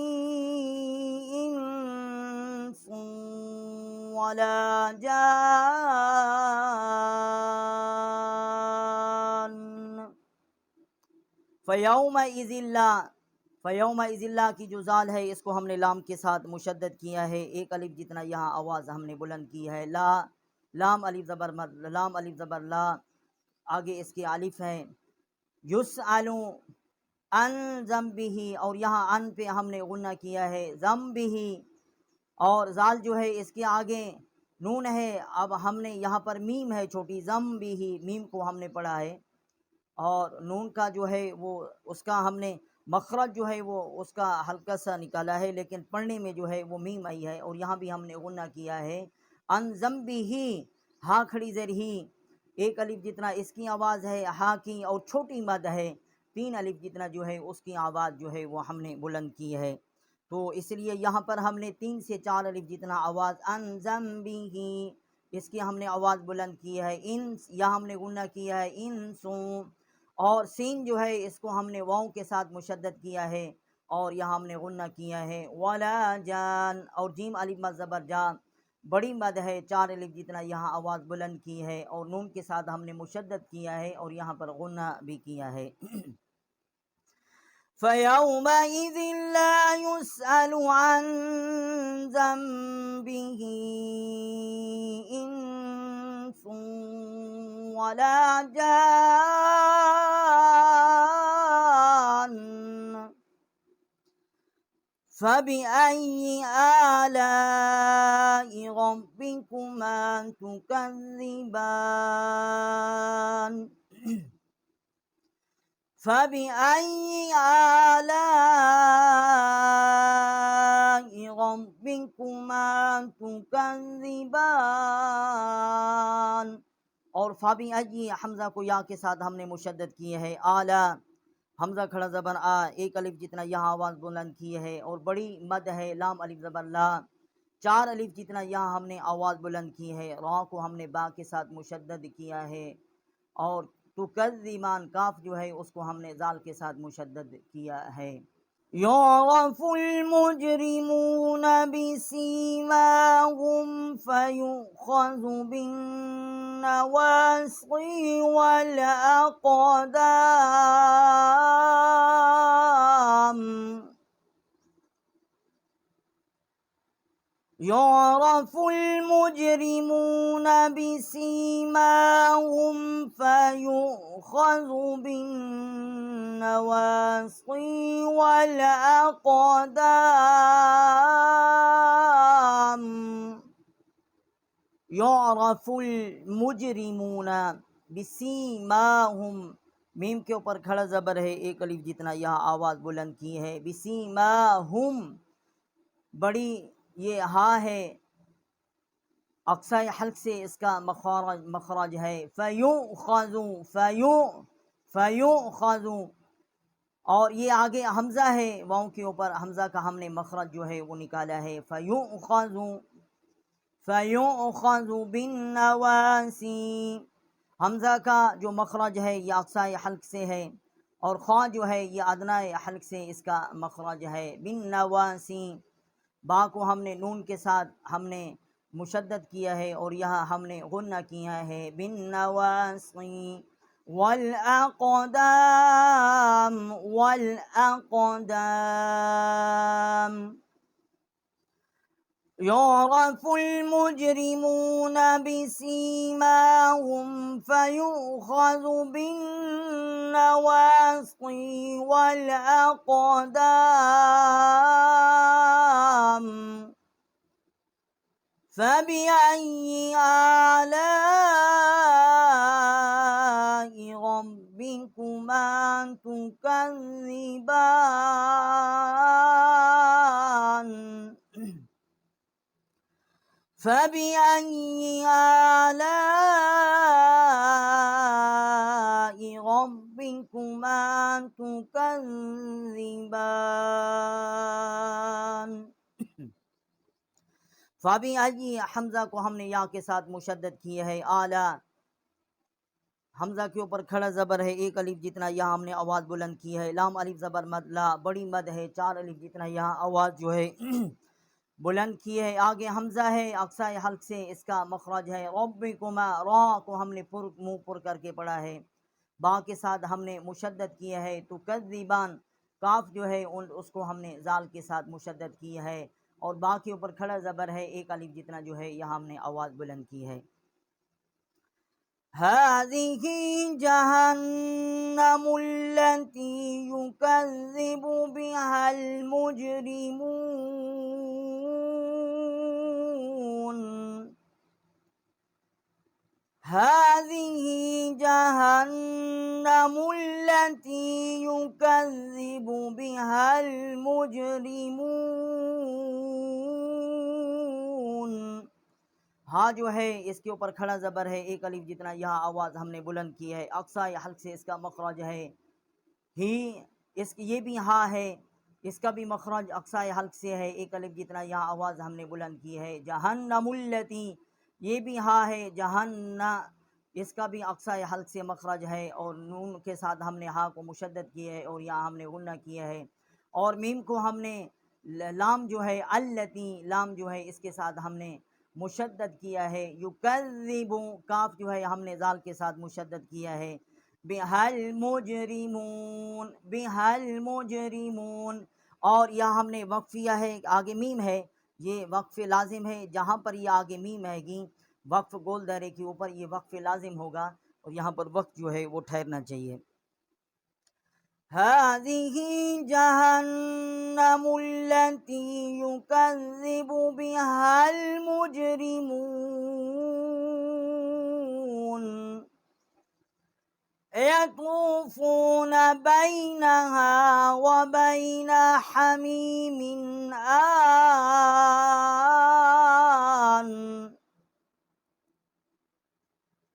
A: इंसुन वला जान। फ़यौमइज़िल्ला की जो ज़ाल है इसको हमने लाम के साथ मुशद्दद किया है, एक अलिफ जितना यहाँ आवाज़ हमने बुलंद की है। ला लाम अलिफ ज़बर ला, आगे इसके अलिफ है। युस्अलु अन ज़ंबिही और यहाँ अन पे हमने गुन्ना किया है। ज़ंबिही और ज़ाल जो है इसके आगे नून है, अब हमने यहाँ पर मीम है छोटी, ज़ंबिही मीम को हमने पढ़ा है और नून का जो है वो उसका हमने मखरज जो है वो उसका हल्का सा निकाला है, लेकिन पढ़ने में जो है वो मीम आई है और यहाँ भी हमने गुन्ना किया है। अन ज़ंबिही हा खड़ी ज़ेर ही, एक अलिफ जितना इसकी आवाज़ है हा की और छोटी मद है, 3 अलिफ जितना जो है उसकी आवाज़ जो है वो हमने बुलंद की है। तो इसलिए यहाँ पर हमने 3 से 4 अलिफ जितना आवाज़ अन ज़ंबिही इसकी हमने आवाज़ बुलंद की है। इन यहाँ हमने गुन्ना किया है इंसू, और सीन जो है इसको हमने वाव के साथ मुशद्दद किया है और यहाँ हमने गुन्ना किया है। वला जान और जीम अलिफ मद ज़बर जा बड़ी मद है, 4 अलिफ जितना यहाँ आवाज़ बुलंद की है और नून के साथ हमने मुशद्दद किया है और यहाँ पर गुन्ना भी किया है। फ़यौमइज़िन ला युस्अलु अन ज़ंबिही इंसुन वला जान फ़बिअय्यि आलाइ रब्बिकुमा तुकज़्ज़िबान फ़बिअय्यि आलाइ रब्बिकुमा तुकज़्ज़िबान और फ़बिअय्यि हमज़ा को या के साथ हमने मुशद्दद किए है। आला हमज़ा खड़ा ज़बर आ, एक अलिफ जितना यहाँ आवाज़ बुलंद की है और बड़ी मद है, लाम अलिफ ज़बर ला, 4 अलिफ जितना यहाँ हमने आवाज़ बुलंद की है। रा को हमने बा के साथ मुशद्दद किया है और तुकज़्ज़िबान काफ जो है उसको हमने ज़ाल के साथ मुशद्दद किया है। युअरफ़ुल मुजरिमून बिसीमाहुम फ़युख़ज़ु बिन्नवासिय वल अक़दाम युअरफ़ुल मुजरिमून बिसीमाहुम फ़युख़ज़ु बिन्नवासिय वल अक़दाम युअरफ़ुल मुजरिमून बिसीमाहुम मीम के ऊपर खड़ा ज़बर है, एक अलिफ जितना यहाँ आवाज़ बुलंद की है। बिसीमाहुम बड़ी ये हा है अक्साए हल्क से इसका मखराज है फ़युख़ज़ु फ़युख़ज़ु। और ये आगे हमज़ा है, वाओं के ऊपर हमज़ा का हमने मखरज जो है वो निकाला है। फ़युख़ज़ु बिन्नवासी, हमज़ा का जो मखरज है ये अक्साए हल्क से है, और ख़ा जो है ये अदनाए हल्क से इसका मखरज है। बिन्नवासी, बा को हमने नून के साथ हमने मुशद्दद किया है और यहाँ हमने गुन्ना किया है। बिन्नवासी वल अक़दाम युरफ़ुल मुजरिमून बिसीमाहुम फ़युख़ज़ु बिन्नवासी वल अक़दाम फ़बिअय्यि आलाइ रब्बिकुमा तुकज़्ज़िबान फ़बिअय्यि आलाइ रब्बिकुमा तुकज़्ज़िबान। फ़बिअय्यि, हमज़ा को हमने या के साथ मुशद्दद किए है। आला, हमज़ा के ऊपर खड़ा ज़बर है, एक अलिफ जितना यहाँ हमने आवाज़ बुलंद की है। लाम अलिफ ज़बर मद, ला बड़ी मद है, 4 अलिफ जितना यहाँ आवाज़ जो है बुलंद की है। आगे हमज़ा है, अक्साए हल्क से इसका मखरज है। रब्बिकुमा, रा को हमने मुँह पुर करके पढ़ा है, बा के साथ हमने मुशद्दद किया है। तुकज़्ज़िबान, काफ जो है उसको हमने जाल के साथ मुशद्दद किया है, और बा के ऊपर खड़ा ज़बर है, एक अलिफ जितना जो है यहाँ हमने आवाज़ बुलंद की है। हाज़िही जहन्नमुल्लती युकज़्ज़िबु बिहल मुजरिमून, हाज़िही जहन्नमुल्लती युकज़्ज़िबु बिहल मुजरिमून। हाँ जो है इसके ऊपर खड़ा ज़बर है, एक अलिफ जितना यहाँ आवाज़ हमने बुलंद की है। अक्साए हल्क से इसका मखरज है ही, ये भी हाँ है, इसका भी मखरज अक्साए हल्क से है, एक अलिफ जितना यहाँ आवाज़ हमने बुलंद की है। जहन्नमुल्लती, ये भी हाँ है, जहन्ना, इसका भी अक्साए हल्क से मखरज है, और नून के साथ हमने हाँ को मुशद्दद किया है और यहाँ हमने गुन्ना किया है। और मीम को हमने लाम जो है अल्लती, लाम जो है इसके साथ हमने मुशद्दद किया है। युकज़्ज़िबु, काफ जो है हमने जाल के साथ मुशद्दद किया है। बिहल मुजरिमून, बिहल मुजरिमून, और यहाँ हमने वक्फिया है, आगे मीम है, ये वक्फ लाजिम है। जहाँ पर ये आगे मीम आएगी वक्फ गोल दायरे के ऊपर, ये वक्फ लाजिम होगा, और यहाँ पर वक्त जो है वो ठहरना चाहिए। हाज़िही जहन्नमुल्लती युकज़्ज़िबु बिहल मुजरिमून यतूफ़ून बैनहा व बैन हमीमिन आन,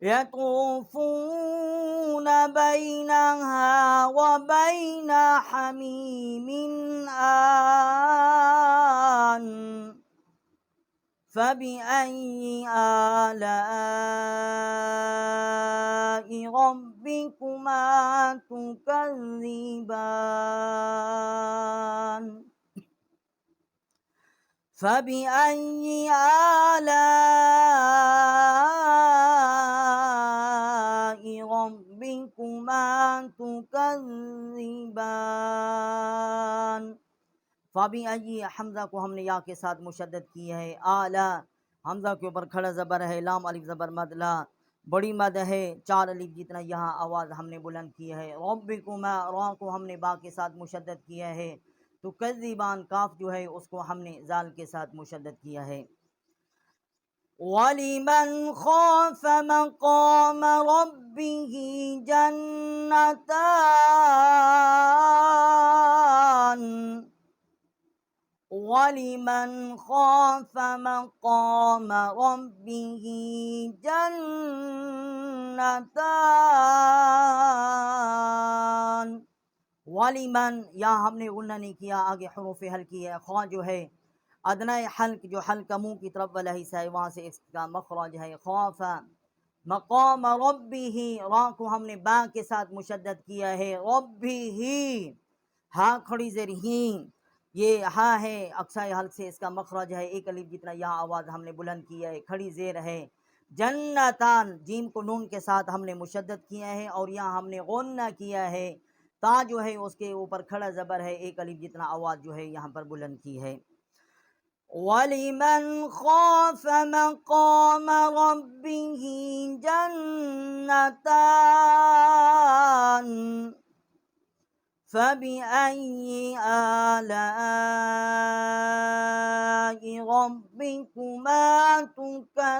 A: यतूफ़ून बैनहा व बैन हमीमिन आन फ़बिअय्यि आलाइ रब्बिकुमा तुकज़्ज़िबान। फ़बिअय्यि आलाइ रब्बिकुमा तुकज़्ज़िबान। फ़बिअय्यि, हमज़ा को हमने या के साथ मुशद्दद किया है। आला, हमज़ा के ऊपर खड़ा ज़बर है, लाम अलिफ ज़बर मद, ला बड़ी मद है, 4 अलिफ जितना यहाँ आवाज़ हमने बुलंद किया है। रब्बिकुमा, रा को हमने बा के साथ मुशद्दद किया है। तुकज़्ज़िबान, काफ जो है उसको हमने जाल के साथ मुशद्दद किया है। वलिमन खाफ़ मक़ाम रब्बिही जन्नतान वलिमन खौफ मक़ाम रब्बिही जन्नतान। वालिमन, यहाँ हमने गुन्ना नहीं किया, आगे हरूफ हल्की है। खौ जो है अदनाए हल्क, जो हल्का मुंह की तरफ वाला हिस्सा है, वहाँ से इसका मखरज है। खौफ मक़ाम रब्बिही, रा को हमने बा के साथ मुशद्दद किया है। रब्बिही, हा खड़ी ज़ेर ही, ये हा है अक्साए हल्क से इसका मखरज है। एक अलिफ जितना यहाँ आवाज़ हमने बुलंद किया है, खड़ी ज़ेर है। जन्नतान, जीम को नून के साथ हमने मुशद्दद किया है और यहाँ हमने गुन्ना किया है। ता जो है उसके ऊपर खड़ा ज़बर है, एक अलिफ जितना आवाज़ जो है यहाँ पर बुलंद की है। वलिमन खौफ मक़ाम रब्बिही जन्नतान फबिअय्यि आलाइ रब्बिकुमा तुकज़्ज़िबान।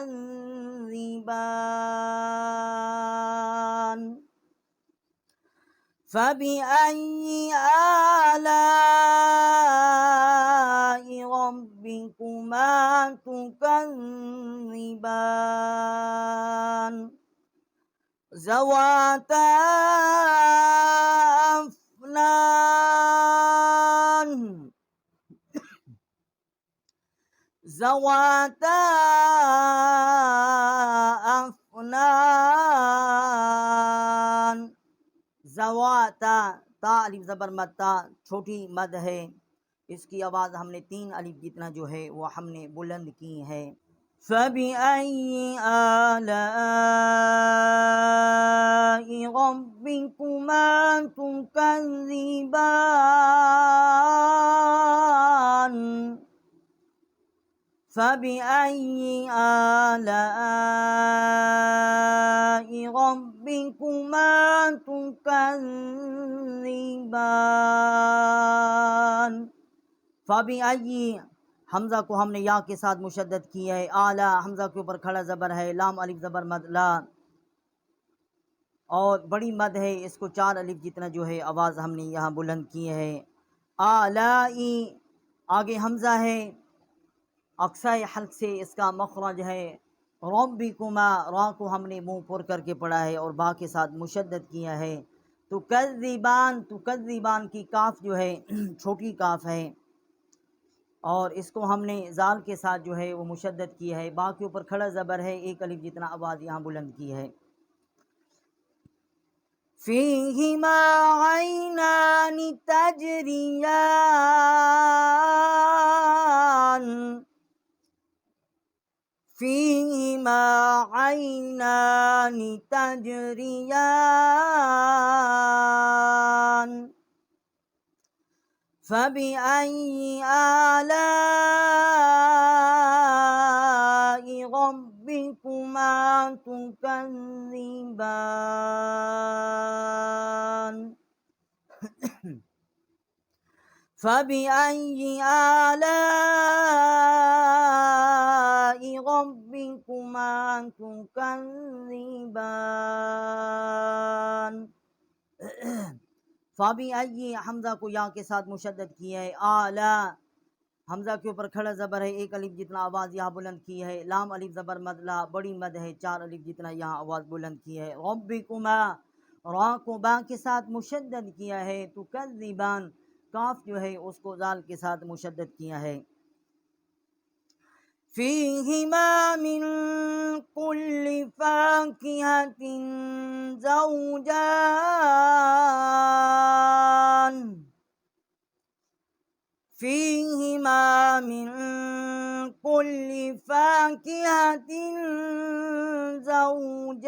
A: फबिअय्यि आलाइ रब्बिकुमा तुकज़्ज़िबान। ज़वाता अफ़नान। ज़वाता अफ़नान। ज़वाता, ता अलिफ ज़बर मद, ता छोटी मद है, इसकी आवाज़ हमने 3 अलिफ जितना जो है वो हमने बुलंद की है। फ़बिअय्यि आलाइ रब्बिकुमा तुकज़्ज़िबान। फबिअय्यि आलाइ रब्बिकुमा तुकज़्ज़िबान। फबिअय्यि, हमज़ा को हमने या के साथ मुशद्दद किया है। आला, हमज़ा के ऊपर खड़ा ज़बर है। लाम अलिफ ज़बर मद ला, और बड़ी मद है, इसको 4 अलिफ जितना जो है आवाज़ हमने यहाँ बुलंद की है। आलाई, आगे हमज़ा है, अक्साए हल्क से इसका मखरज है। रब्बिकुमा, रा को हमने मुंह पुर करके पढ़ा है और बा के साथ मुशद्दद किया है। तुकज़्ज़िबान, तुकज़्ज़िबान की काफ जो है छोटी काफ है और इसको हमने जाल के साथ जो है वो मुशद्दद किया है। बा के ऊपर खड़ा ज़बर है, एक अलिफ जितना आवाज़ यहाँ बुलंद की है। फ़ीहिमा ऐनानि तजरियान। फ़ीहिमा ऐनानि तजरियान। फबिअय्यि आलाइ रब्बिकुमा तुकज़्ज़िबान। फबिअय्यि आलाइ रब्बिकुमा तुकज़्ज़िबान। फबिअय्यि, हमज़ा को या के साथ मुशद्दद किया है। आला, हमज़ा के ऊपर खड़ा ज़बर है, एक अलिफ जितना आवाज़ यहाँ बुलंद की है। लाम अलिफ ज़बर मद ला, बड़ी मद है, 4 अलिफ जितना यहाँ आवाज़ बुलंद की है। रब्बिकुमा, रा को बा के साथ मुशद्दद किया है। तुकज़्ज़िबान, काफ जो है उसको जाल के साथ मुशद्दद किया है। फ़ीहिमा मिन कुल्लि फ़ाकिहतिन ज़ौजान। फ़ीहिमा मिन कुल्लि फ़ाकिहतिन ज़ौजान।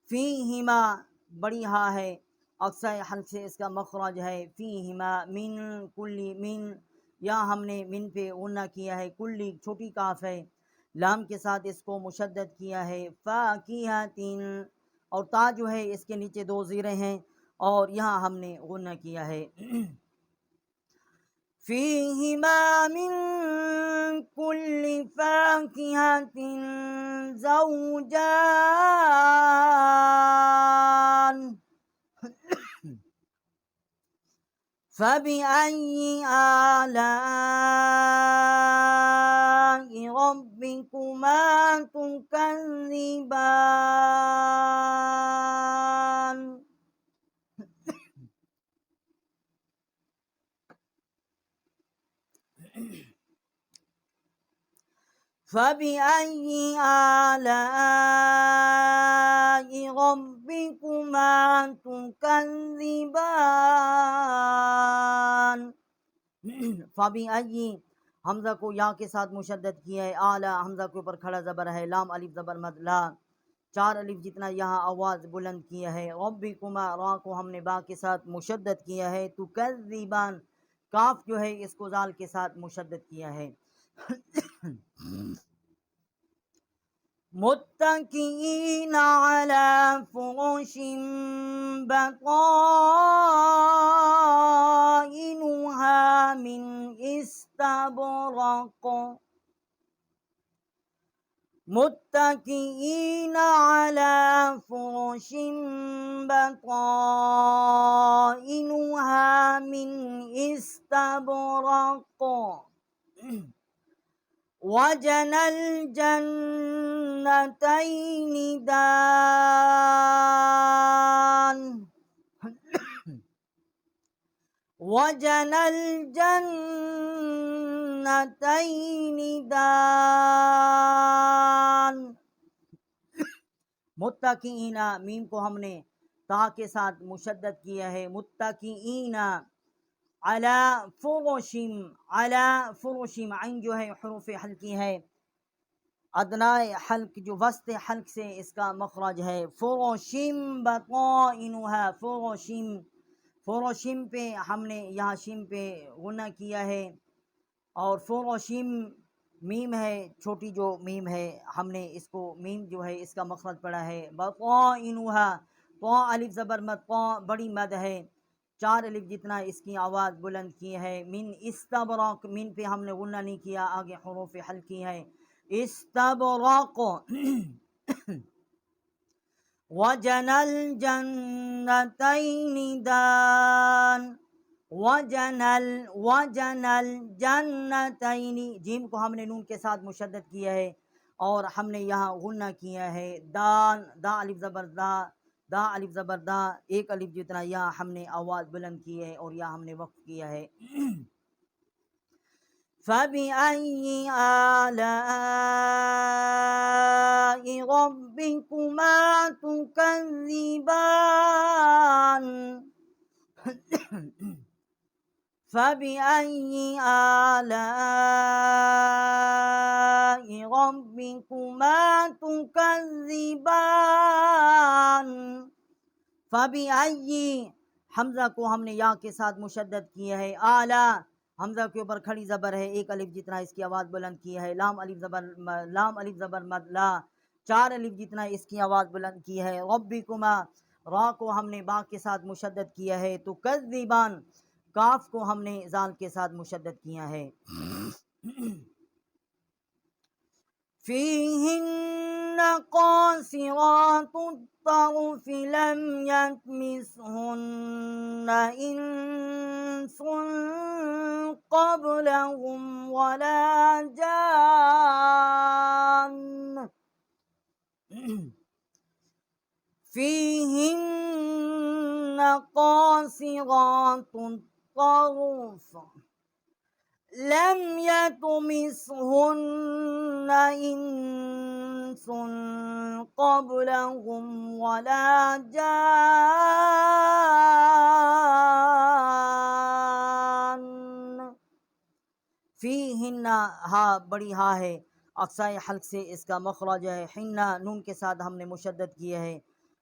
A: फ़ीहिमा, बड़ी हा है, अक्साए हल्क से इसका मखरज है। फ़ीहिमा मिन कुल्ली, मिन, यहाँ हमने मिन पे गुन्ना किया है। कुल्ली छोटी काफ है, लाम के साथ इसको मुशद्दद किया है। फ़ाकिहतिन, और ता जो है इसके नीचे 2 ज़ीरे हैं और यहाँ हमने गुन्ना किया है। फ़ीहिमा मिन कुल्लि फ़ाकिहतिन ज़ौजान। فبأي آلاء ربكما تكذبان فبأي آلاء ربكما تكذبان फ़ाबी हमज़ा को या के साथ मुशद्दद किया है, आला हमज़ा के ऊपर खड़ा ज़बर है, लाम अलिफ ज़बर मद ला, 4 अलिफ जितना यहाँ आवाज़ बुलंद किया है। रब्बिकुमा रा को हमने बा के साथ मुशद्दद किया है। तुकज़्ज़िबान काफ जो है इसको जाल के साथ मुशद्दद किया है। मुत्तकीना अला फुरुशिन बताइनुहा मिन इस्तबरक़ मुत्तकीना अला फुरुशिन बताइनुहा मिन इस्तबरक़ वजनल जन्नतैन दान वजनल जन्नतैन दान मुत्तकीना मीम को हमने ता के साथ मुशद्दद किया है। मुत्तकीना अला फुरुशिम आइन जो है हुरूफ हल्की है, अदनाए हल्क जो वस्त हल्क से इसका मखरज है। फुरुशिम बताइनुहा फुरुशिम पे हमने यहाँ शिम पे गुना किया है और फुरुशिम मीम है, छोटी जो मीम है हमने इसको मीम जो है इसका मखरज पढ़ा है। बताइनुहा तो अलिफ ज़बर मद बड़ी मद है, 4 अलिफ जितना इसकी आवाज़ बुलंद की है। मिन इस्तबरक़ मिन पे हमने गुन्ना नहीं किया, आगे हुरूफ हल्की है। इस्तबरक़ वजनल जन्नतैन दान वजनल जन्नतैन जीम को हमने नून के साथ मुशद्दद किया है और हमने यहाँ गुन्ना किया है। दान दा अलिफ ज़बर दा अलिफ ज़बर दा, 1 अलिफ जितना यहाँ हमने आवाज़ बुलंद की है और यहाँ हमने वक्फ किया है। फ़बिअय्यि आलाइ रब्बिकुमा तुकज़्ज़िबान फ़बिअय्यि आलाइ रब्बिकुमा तुकज़्ज़िबान फ़बिअय्यि हमज़ा को हमने या के साथ मुशद्दद किया है। आला हमज़ा के ऊपर खड़ी ज़बर है, 1 अलिफ जितना इसकी आवाज़ बुलंद किया है। लाम अलिफ ज़बर मद ला, 4 अलिफ जितना इसकी आवाज़ बुलंद की है। रब्बिकुमा रा को हमने बा के साथ मुशद्दद किया है। तुकज़्ज़िबान काफ को हमने जाल के साथ मुशद्दद किया है। फ़ीहिन्न क़ासिरातुत तर्फ़ लम यत्मिसहुन्न इंसुन क़ब्लहुम वला जान फ़ीहिन्न क़ासिरातुत तर्फ़ लम यत्मिसहुन्न इंसुन क़ब्लहुम वला जान फ़ीहिन्ना हा बड़ी हा है, अक्साए हल्क से इसका मखरज है। हिन्ना नून के साथ हमने मुशद्दद किया है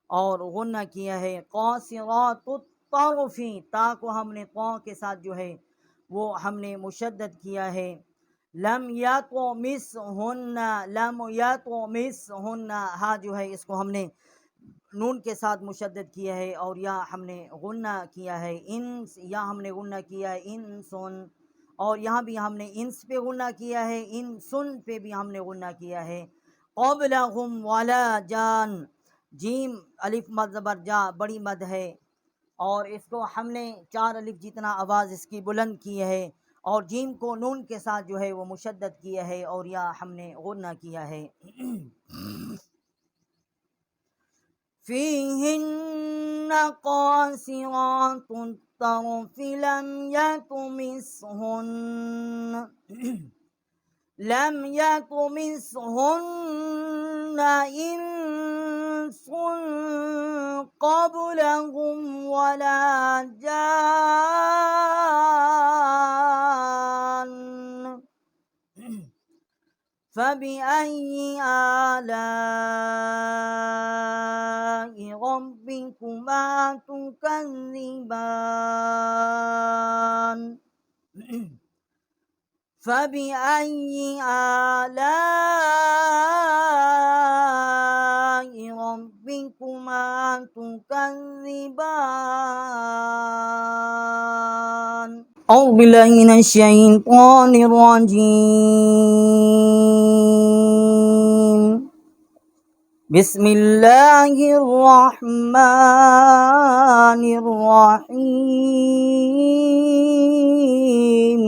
A: और गुन्ना किया है। क़ासिरातुत तर्फ़ी ता को हमने क़ा के साथ जो है वो हमने मुशद्दद किया है। लम यत्मिसहुन्ना हा जो है इसको हमने नून के साथ मुशद्दद किया है और या हमने गुन्ना किया है। इंस या हमने गुन्ना किया है इंसुन और यहाँ भी हमने इंस पे गुन्ना किया है, इंसुन पे भी हमने गुन्ना किया है। क़ब्लहुम वला जान जीम अलिफ मद ज़बर जा बड़ी मद है, और इसको हमने 4 अलिफ जितना आवाज़ इसकी बुलंद की है और जीम को नून के साथ जो है वो मुशद्दद किया है और या हमने गुन्ना किया है। फ़ीहिन्ना क़ासिरातुत तर्फ़ लम यतमिसहुन्न इंसुन क़ब्लहुम वला जान फ़बिअय्यि आलाइ रब्बिकुमा तुकज़्ज़िबान फ़बिअय्यि आलाइ रब्बिकुमा तुकज़्ज़िबान। औज़ु बिल्लाहि मिनश शैतानिर रजीम। बिस्मिल्लाहिर रहमानिर रहीम।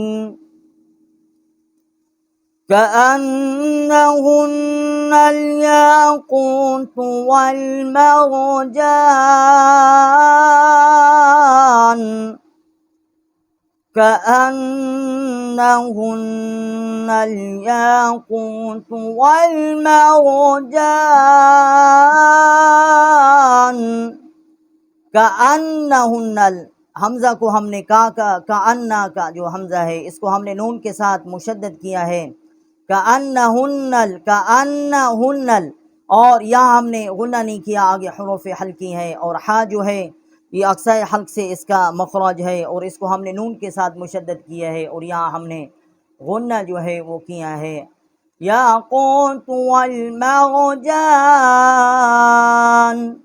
A: कअन्नहुन्नल याक़ूत वल मरजान कअन्नहुन्नल याक़ूत वल मरजान। कअन्नहुन्नल हमज़ा को हमने कअन्ना का जो हमज़ा है इसको हमने नून के साथ मुशद्दद किया है। कअन्नहुन्नल और यहाँ हमने गुन्ना नहीं किया, आगे हुरूफ़ हल्की है और हा जो है ये अक्साए हल्क से इसका मखरज है और इसको हमने नून के साथ मुशद्दद किया है और यहाँ हमने गुन्ना जो है वो किया है। याक़ूत वल मरजान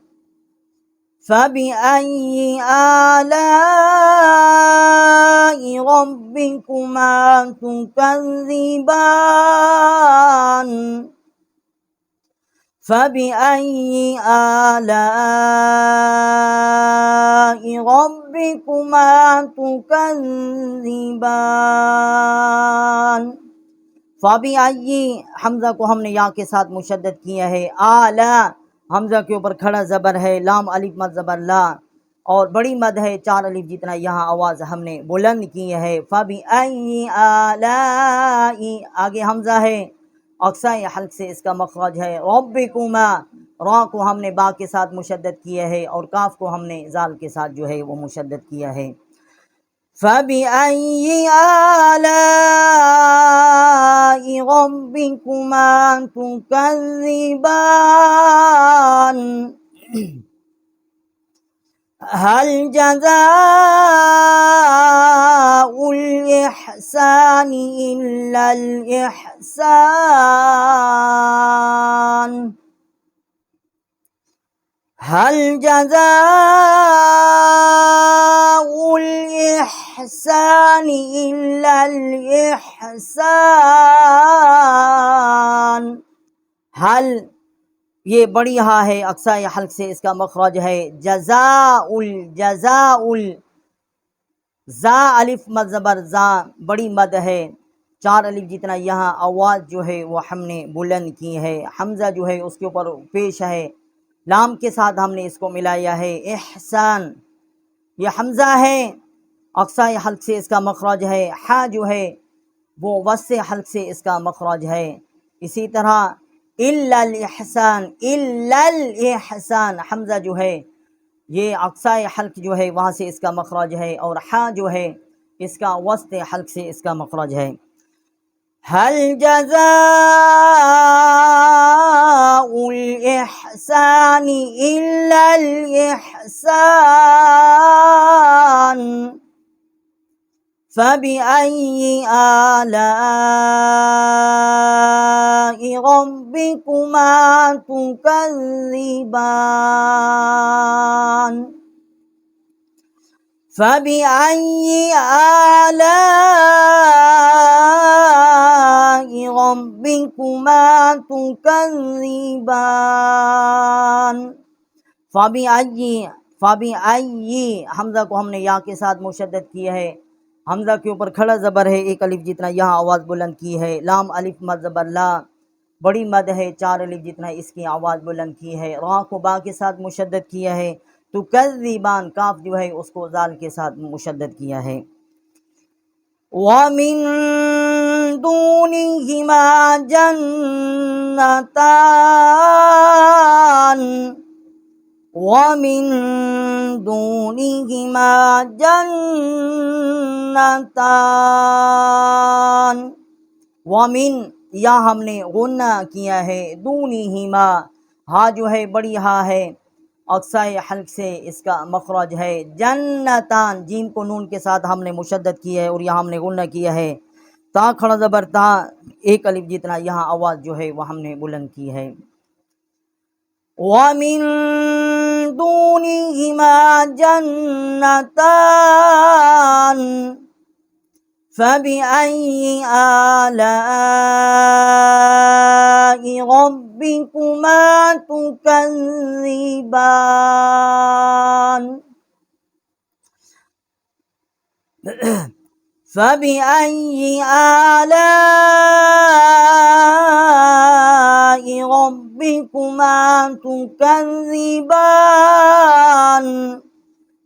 A: फ़बिअय्यि आलाइ रब्बिकुमा तुकज़्ज़िबान फ़बिअय्यि आलाइ रब्बिकुमा तुकज़्ज़िबान। फ़बिअय्यि हमज़ा को हमने या के साथ मुशद्दद किया है। आला हमज़ा के ऊपर खड़ा ज़बर है, लाम अलिफ मद ज़बर ला और बड़ी मद है 4 अलिफ जितना यहाँ आवाज़ हमने बुलंद की है। फ़बिअय्यि आलाइ आगे हमज़ा है, अक्साए हल्क से इसका मखरज है। रब्बिकुमा रा को हमने बा के साथ मुशद्दद किया है और काफ को हमने जाल के साथ जो है वो मुशद्दद किया है। फ़बिअय्यि आलाइ रब्बिकुमा तुकज़्ज़िबान। हल जज़ाउल इहसानि इल्लल इहसान। हल जज़ाउल इहसानि इल्लल इहसान। हल ये बड़ी हा है, अक्साए हल्क से इसका मखरज है। जज़ाउल ज़ा अलिफ मद ज़बर ज़ा बड़ी मद है, 4 अलिफ जितना यहाँ आवाज़ जो है वो हमने बुलंद की है। हमज़ा जो है उसके ऊपर पेश है, लाम के साथ हमने इसको मिलाया है। एहसान ये हमज़ा है, अक्साए हल्क से इसका मखरज है। हा जो है वो वस्से हल्क से इसका मखरज है। इसी तरह इल्लल इहसान हमज़ा जो है ये अक्साए हल्क जो है वहाँ से इसका मखरज है और हा जो है इसका वस्ते हल्क से इसका मखरज है। हल जज़ाउल इहसानि इल्लल इहसान। फ़बिअय्यि आलाइ रब्बिकुमा तुकज़्ज़िबान। फ़बिअय्यि आलाइ रब्बिकुमा तुकज़्ज़िबान। फ़बिअय्यि फ़ाबी आई, हमज़ा को हमने या के साथ मुशद्दद किया है, हमज़ा के ऊपर खड़ा ज़बर है, एक अलिफ जितना यहाँ आवाज़ बुलंद की है। लाम अलिफ मद ज़बर ला, बड़ी मद है, 4 अलिफ जितना इसकी आवाज़ बुलंद की है। रा को बा के साथ मुशद्दद किया है। तो कज़्ज़िबान, काफ जो है उसको ज़ाल के साथ मुशद्दद किया है। वमिन दूनिहिमा जन्नतान, वमिन दूनिहिमा जन्नतान। वमिन, या हमने गुन्ना किया है, दूनिहिमा, हा जो है बड़ी हा है, अक्साए हल्क से इसका मखरज है। जन्नतान, जीम को नून के साथ हमने मुशद्दद किया है और यहाँ हमने गुन्ना किया है। ता खड़ा ज़बर ता, एक अलिफ जितना यहाँ आवाज़ जो है वह हमने बुलंद की है। वमिन दूनिहिमा जन्नतान, फबिअय्यि आलाइ रब्बिकुमा तुकज़्ज़िबान, फबिअय्यि आलाइ रब्बिकुमा तुकज़्ज़िबान।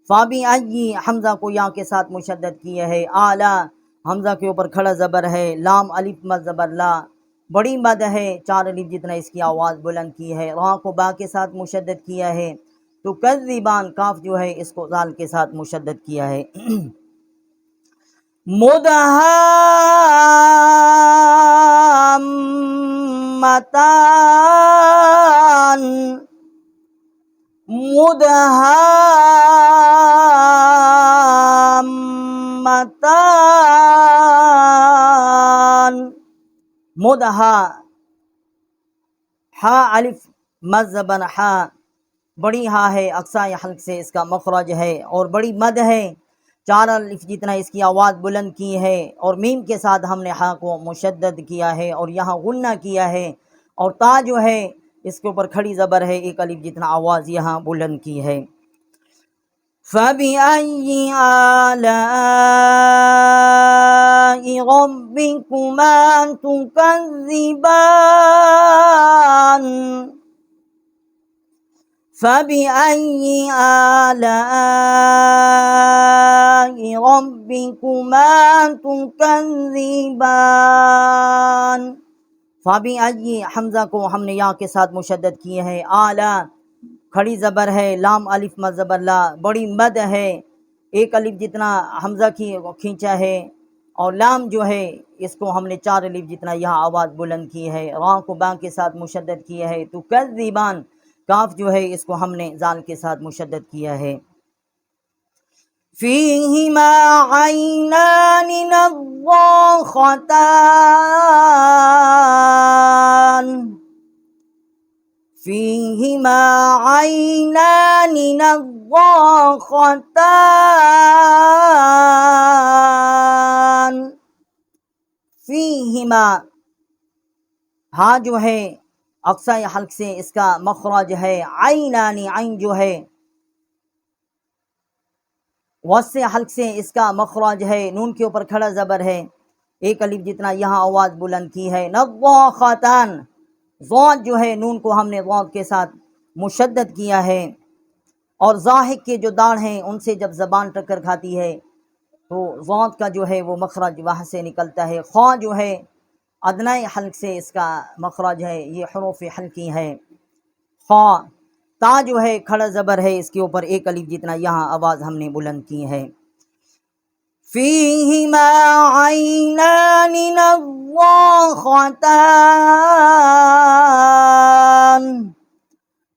A: फ़ाबिअय्यि, हमज़ा को या के साथ मुशद्दद किया है। आला, हमज़ा के ऊपर खड़ा ज़बर है। लाम अलिफ मद ज़बर ला, बड़ी मद है, 4 अलिफ जितना इसकी आवाज़ बुलंद की है। रा को बा के साथ मुशद्दद किया है। तो कज़्ज़िबान, काफ जो है इसको ज़ाल के साथ मुशद्दद किया है। मुदहाम्मतान, मुदहाम्मतान। मुदहा, हा अलिफ मद ज़बर हा, बड़ी हा है, अक्साए हल्क से इसका मखरज है और बड़ी मद है, 4 अलिफ जितना इसकी आवाज़ बुलंद की है। और मीम के साथ हमने हा को मुशद्दद किया है और यहाँ गुन्ना किया है। और ता जो है इसके ऊपर खड़ी ज़बर है, एक अलिफ जितना आवाज़ यहाँ बुलंद की है। फ़बिअय्यि आलाइ रब्बिकुमा तुकज़्ज़िबान, फ़बिअय्यि आलाइ रब्बिकुमा तुकज़्ज़िबान। फ़बिअय्यि, हमज़ा को हमने या के साथ मुशद्दद किए हैं। आला, खड़ी ज़बर है, लाम अलिफ मद ज़बर ला, बड़ी मद है, एक अलिफ जितना हमज़ा की खींचा है। और लाम जो है इसको हमने 4 अलिफ जितना यहाँ आवाज़ बुलंद की है। रा को बा के साथ मुशद्दद किया है। तो कज़्ज़िबान, काफ जो है इसको हमने ज़ाल के साथ मुशद्दद किया है। फ़ीहिमा ऐनानि नज़्ज़ाख़तान, फ़ीहिमा ऐनानि नज़्ज़ाख़तान। फ़ीहिमा, हा जो है अक्साए हल्क से इसका मखरज है। ऐनानी, ऐन जो है वस्से हल्क से इसका मखरज है, नून के ऊपर खड़ा ज़बर है, एक अलिफ जितना यहाँ आवाज़ बुलंद की है। नज़्ज़ाख़तान, ज़ाद जो है नून को हमने ज़ाद के साथ मुशद्दद किया है। और ज़ाहिक के जो दाढ़ हैं उनसे जब ज़बान टक्कर खाती है तो ज़ाद का जो है वो मखरज वहाँ से निकलता है। ख़ा जो है अदनाए हल्क से इसका मखरज है, ये हुरूफ़ हल्की है। ख़ा, ता जो है खड़ा ज़बर है, इसके ऊपर एक अलिफ जितना यहाँ आवाज़ हमने बुलंद की है। फ़ीहिमा ऐनानि नज़्ज़ाख़तान,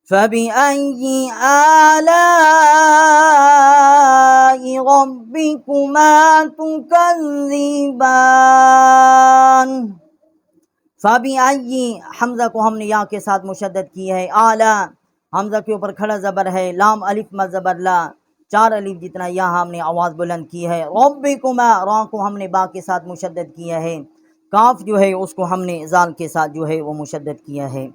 A: फ़बिअय्यि आलाइ रब्बिकुमा तुकज़्ज़िबान। फ़बिअय्यि, हमज़ा को हमने या के साथ मुशद्दद की है। आला, हमज़ा के ऊपर खड़ा ज़बर है, लाम अलिफ मद ज़बर ला, 4 अलिफ जितना यहाँ हमने आवाज़ बुलंद की है। रब्बिकुमा, रा को हमने बा के साथ मुशद्दद किया है। काफ जो है उसको हमने ज़ाल के साथ जो है वो मुशद्दद किया है।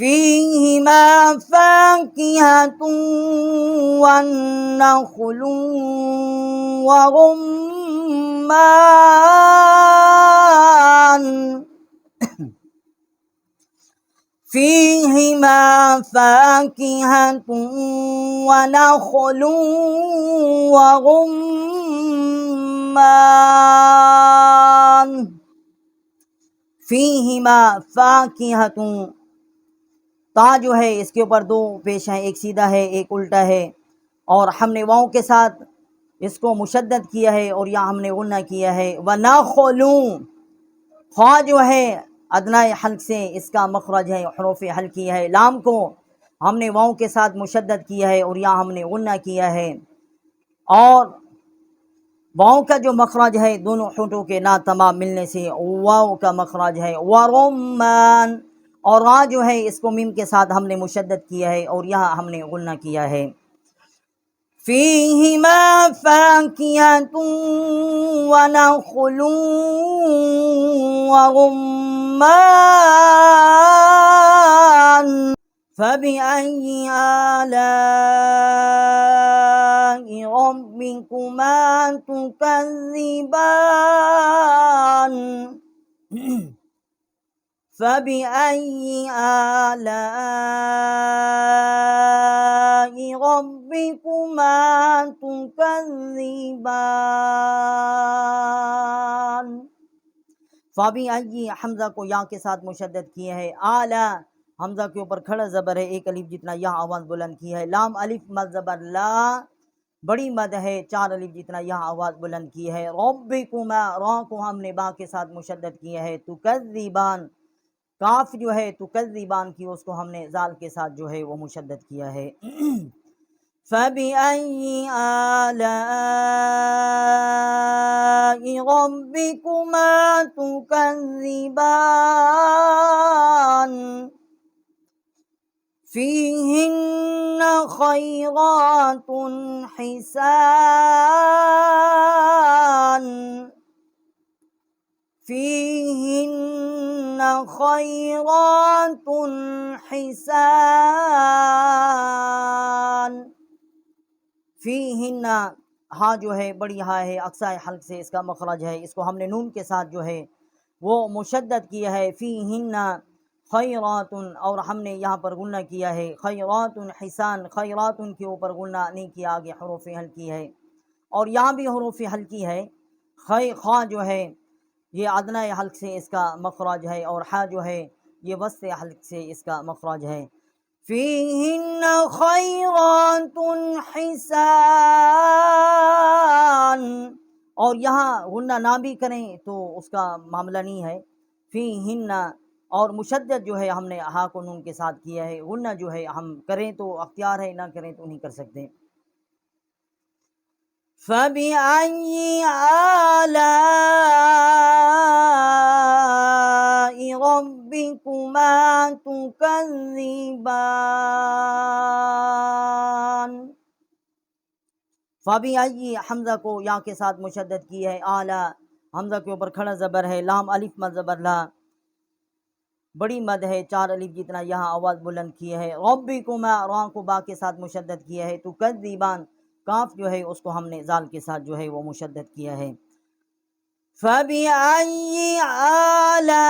A: فيهما فاكهة والنخل ورمان فيهما فاكهة ونخل ورمان فीहिमा फाकिहतुन। ता जो है इसके ऊपर दो पेश हैं, एक सीधा है एक उल्टा है, और हमने वाव के साथ इसको मुशद्दद किया है और यहाँ हमने गुन्ना किया है। व नखलू, ख्वा जो है अदना हल्क से इसका मखरज है, हरूफ हल्की है। लाम को हमने वाव के साथ मुशद्दद किया है और यहाँ हमने गुन्ना किया है। और वाव का जो मखरज है दोनों होठों के ना तमाम मिलने से वाव का मखरज है वरुम्मान। और रा जो है इसको मीम के साथ हमने मुशद्दद किया है और यहाँ हमने गुन्ना किया है। फीहिमा फाकिहतुन व नखलुन व रुम्मान फबिअय्यि आलाइ रब्बिकुमा तुकज़्ज़िबान फबिअय्यि आलाइ रब्बिकुमा तुकज़्ज़िबान। फबिअय्यि हमज़ा को या के साथ मुशद्दद किए है। आला हमज़ा के ऊपर खड़ा ज़बर है, एक अलिफ जितना यह आवाज़ बुलंद की है। लाम अलिफ मद ज़बर ला, बड़ी मद है, चार अलिफ जितना यह आवाज़ बुलंद की है। रब्बिकुमा, रा को हमने बा के साथ मुशद्दद किया है। तुकज़्ज़िबान, काफ जो है तुकज़्ज़िबान की उसको हमने जाल के साथ जो है वो मुशद्दद किया है। फबिअय्यि आलाइ रब्बिकुमा तुकज़्ज़िबान फीहिन्न खैरातुन हिसान फीहिन्न खैरातुन हिसान। फीहिन्ना, हाँ जो है बड़ी हाँ है, अक्सा हल्क से इसका मखरज है, इसको हमने नून के साथ जो है वो मुशद्दद किया है। फीहिन्ना खैरातुन, और हमने यहाँ पर गुन्ना किया है खैरातुन हिसान। खैरातुन के ऊपर गुन्ना नहीं किया, आगे हरूफ हल्की है और यहाँ भी हरूफ हल्की है। खा जो है ये अदना हल्क से इसका मखरज है और हा जो है ये वस्त हल्क से इसका मखरज है। फीहिन्न खैरातुन हिसान, और यहाँ गुन्ना ना भी करें तो उसका मामला नहीं है। फीहिन्ना, और मुशद्दद जो है हमने हा को नून के साथ किया है। गुन्ना जो है हम करें तो अख्तियार है, ना करें तो नहीं कर सकते। फबिअय्यि आलाइ रब्बिकुमा तुकज़्ज़िबान। फबिअय्यि, हमज़ा को या के साथ मुशद्दद की है। आला हमज़ा के ऊपर खड़ा ज़बर है। लाम अलिफ मद ज़बर ला, बड़ी मद है, चार अलिफ जितना यहाँ आवाज़ बुलंद की है। रब्बिकुमा, रा को बा के साथ मुशद्दद किया है। तुकज़्ज़िबान, काफ जो है उसको हमने जाल के साथ जो है वो मुशद्दद किया है। फबिअय्यि आलाइ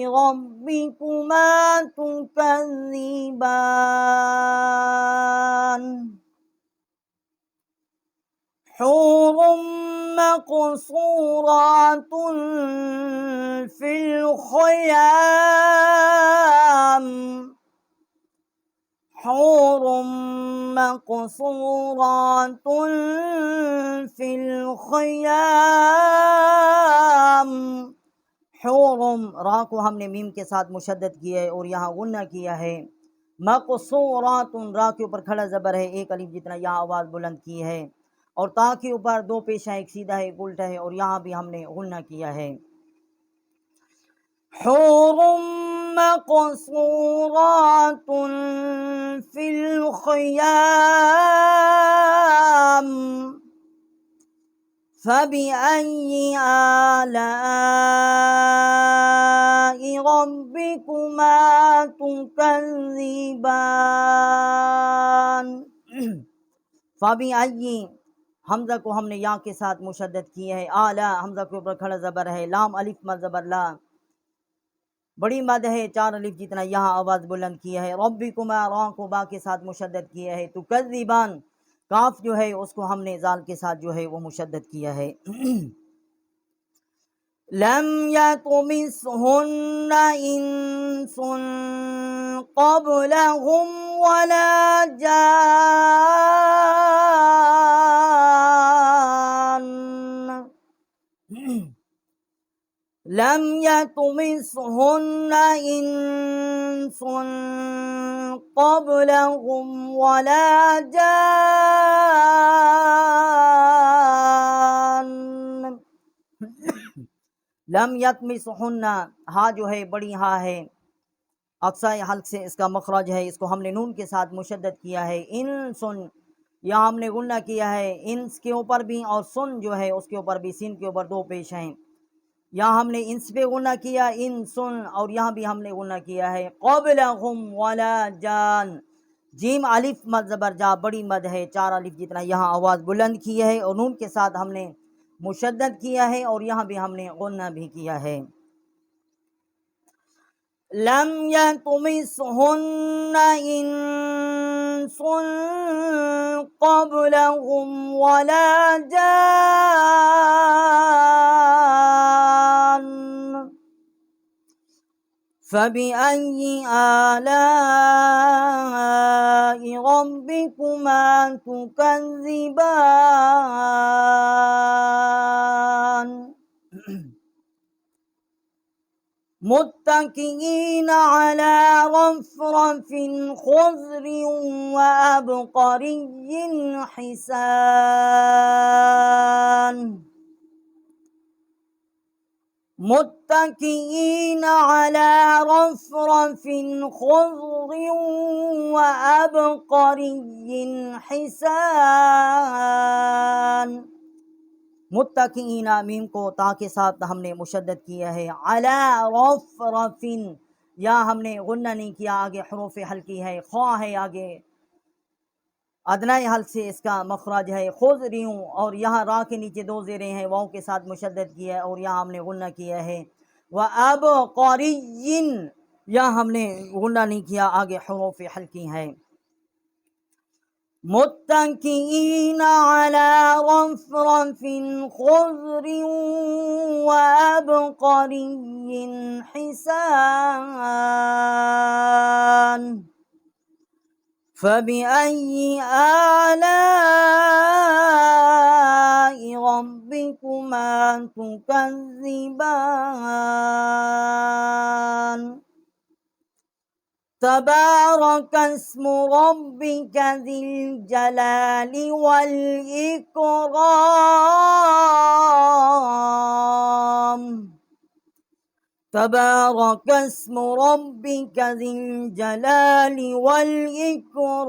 A: रब्बिकुमा तुकज़्ज़िबान। हूरुम मक़सूरातुन फिल ख़याम हूरुम मक़सूरातुन फिल ख़याम। हूरुम, रा को हमने मीम के साथ मुशद्दद किया है और यहाँ गुन्ना किया है। मक़सूरातुन, रा के ऊपर खड़ा ज़बर है, एक अलिफ जितना यहाँ आवाज़ बुलंद की है और ता के ऊपर दो पेश है, एक सीधा है एक उल्टा है और यहाँ भी हमने गुन्ना किया है। हूरुम मक़सूरातुन फिल ख़याम फबिअय्यि आलाइ रब्बिकुमा तुकज़्ज़िबान। फ़बिअय्यि हमज़ा को हमने या के साथ मुशद्दद किया है। आला हमज़ा के ऊपर खड़ा ज़बर है। लाम अलिफ मद ज़बर ला बड़ी मद है, 4 अलिफ जितना यहाँ आवाज़ बुलंद किया है। रब्बिकुमा रा को बा के साथ मुशद्दद किया है। तुकज़्ज़िबान काफ जो है उसको हमने जाल के साथ जो है वो मुशद्दद किया है। लम यतमिसहुन्ना इंसुन क़ब्लहुम वला जान। लम यतमिसहुन्ना इंसुन क़ब्लहुम वला जान। लम यतमिसहुन्ना हा जो है बड़ी हा है, अक्साए हल्क से इसका मखरज है, इसको हमने नून के साथ मुशद्दद किया है। इन सुन यहाँ हमने गुन्ना किया है, इंस के ऊपर भी और सुन जो है उसके ऊपर भी, सीन के ऊपर 2 पेश हैं। यहाँ हमने इंस पे गुन्ना किया इन सुन, और यहाँ भी हमने गुन्ना किया है। क़ब्लहुम वला जान जीम अलिफ मद ज़बर जा बड़ी मद है, 4 अलिफ जितना यहाँ आवाज़ बुलंद की है और नून के साथ हमने मुशद्दद किया है और यहाँ भी हमने गुन्ना भी किया है। लम यतमिसहुन्ना इंसुन क़ब्लहुम वला जान। फ़बिअय्यि आलाइ रब्बिकुमा तुकज़्ज़िबान। मुत्तकिईन अला रफ़रफ़िन ख़ुज़रिन व अबक़रिय्यिन हिसान। मुत्तकिईन अला रफ़रफ़िन ख़ुज़रिन व अबक़रिय्यिन हिसान। मुत्तकीना मीम को ता के साथ हमने मुशद्दद किया है। अला रफ़रफ़िन या हमने गुन्ना नहीं किया, आगे हुरूफ़ हल्की है, ख़ा है आगे, अदनाए हल्क से इसका मखरज है। ख़ुज़रियूं और यहाँ रा के नीचे 2 ज़ेरें हैं, वाव के साथ मुशद्दद किया है और यहाँ हमने गुन्ना किया है। व अबक़रिय्यिन या हमने गुन्ना नहीं किया, आगे हुरूफ़ हल्की है। मुत्तकिईन अला रफ़रफ़िन ख़ुज़रिन व अबक़रिय्यिन हिसान। फ़बिअय्यि आलाइ रब्बिकुमा तुकज़्ज़िबान। तबारकस्मु रब्बिका ज़िल जलालि वल इकराम। तबारकस्मु रब्बिका ज़िल जलालि वल इकराम।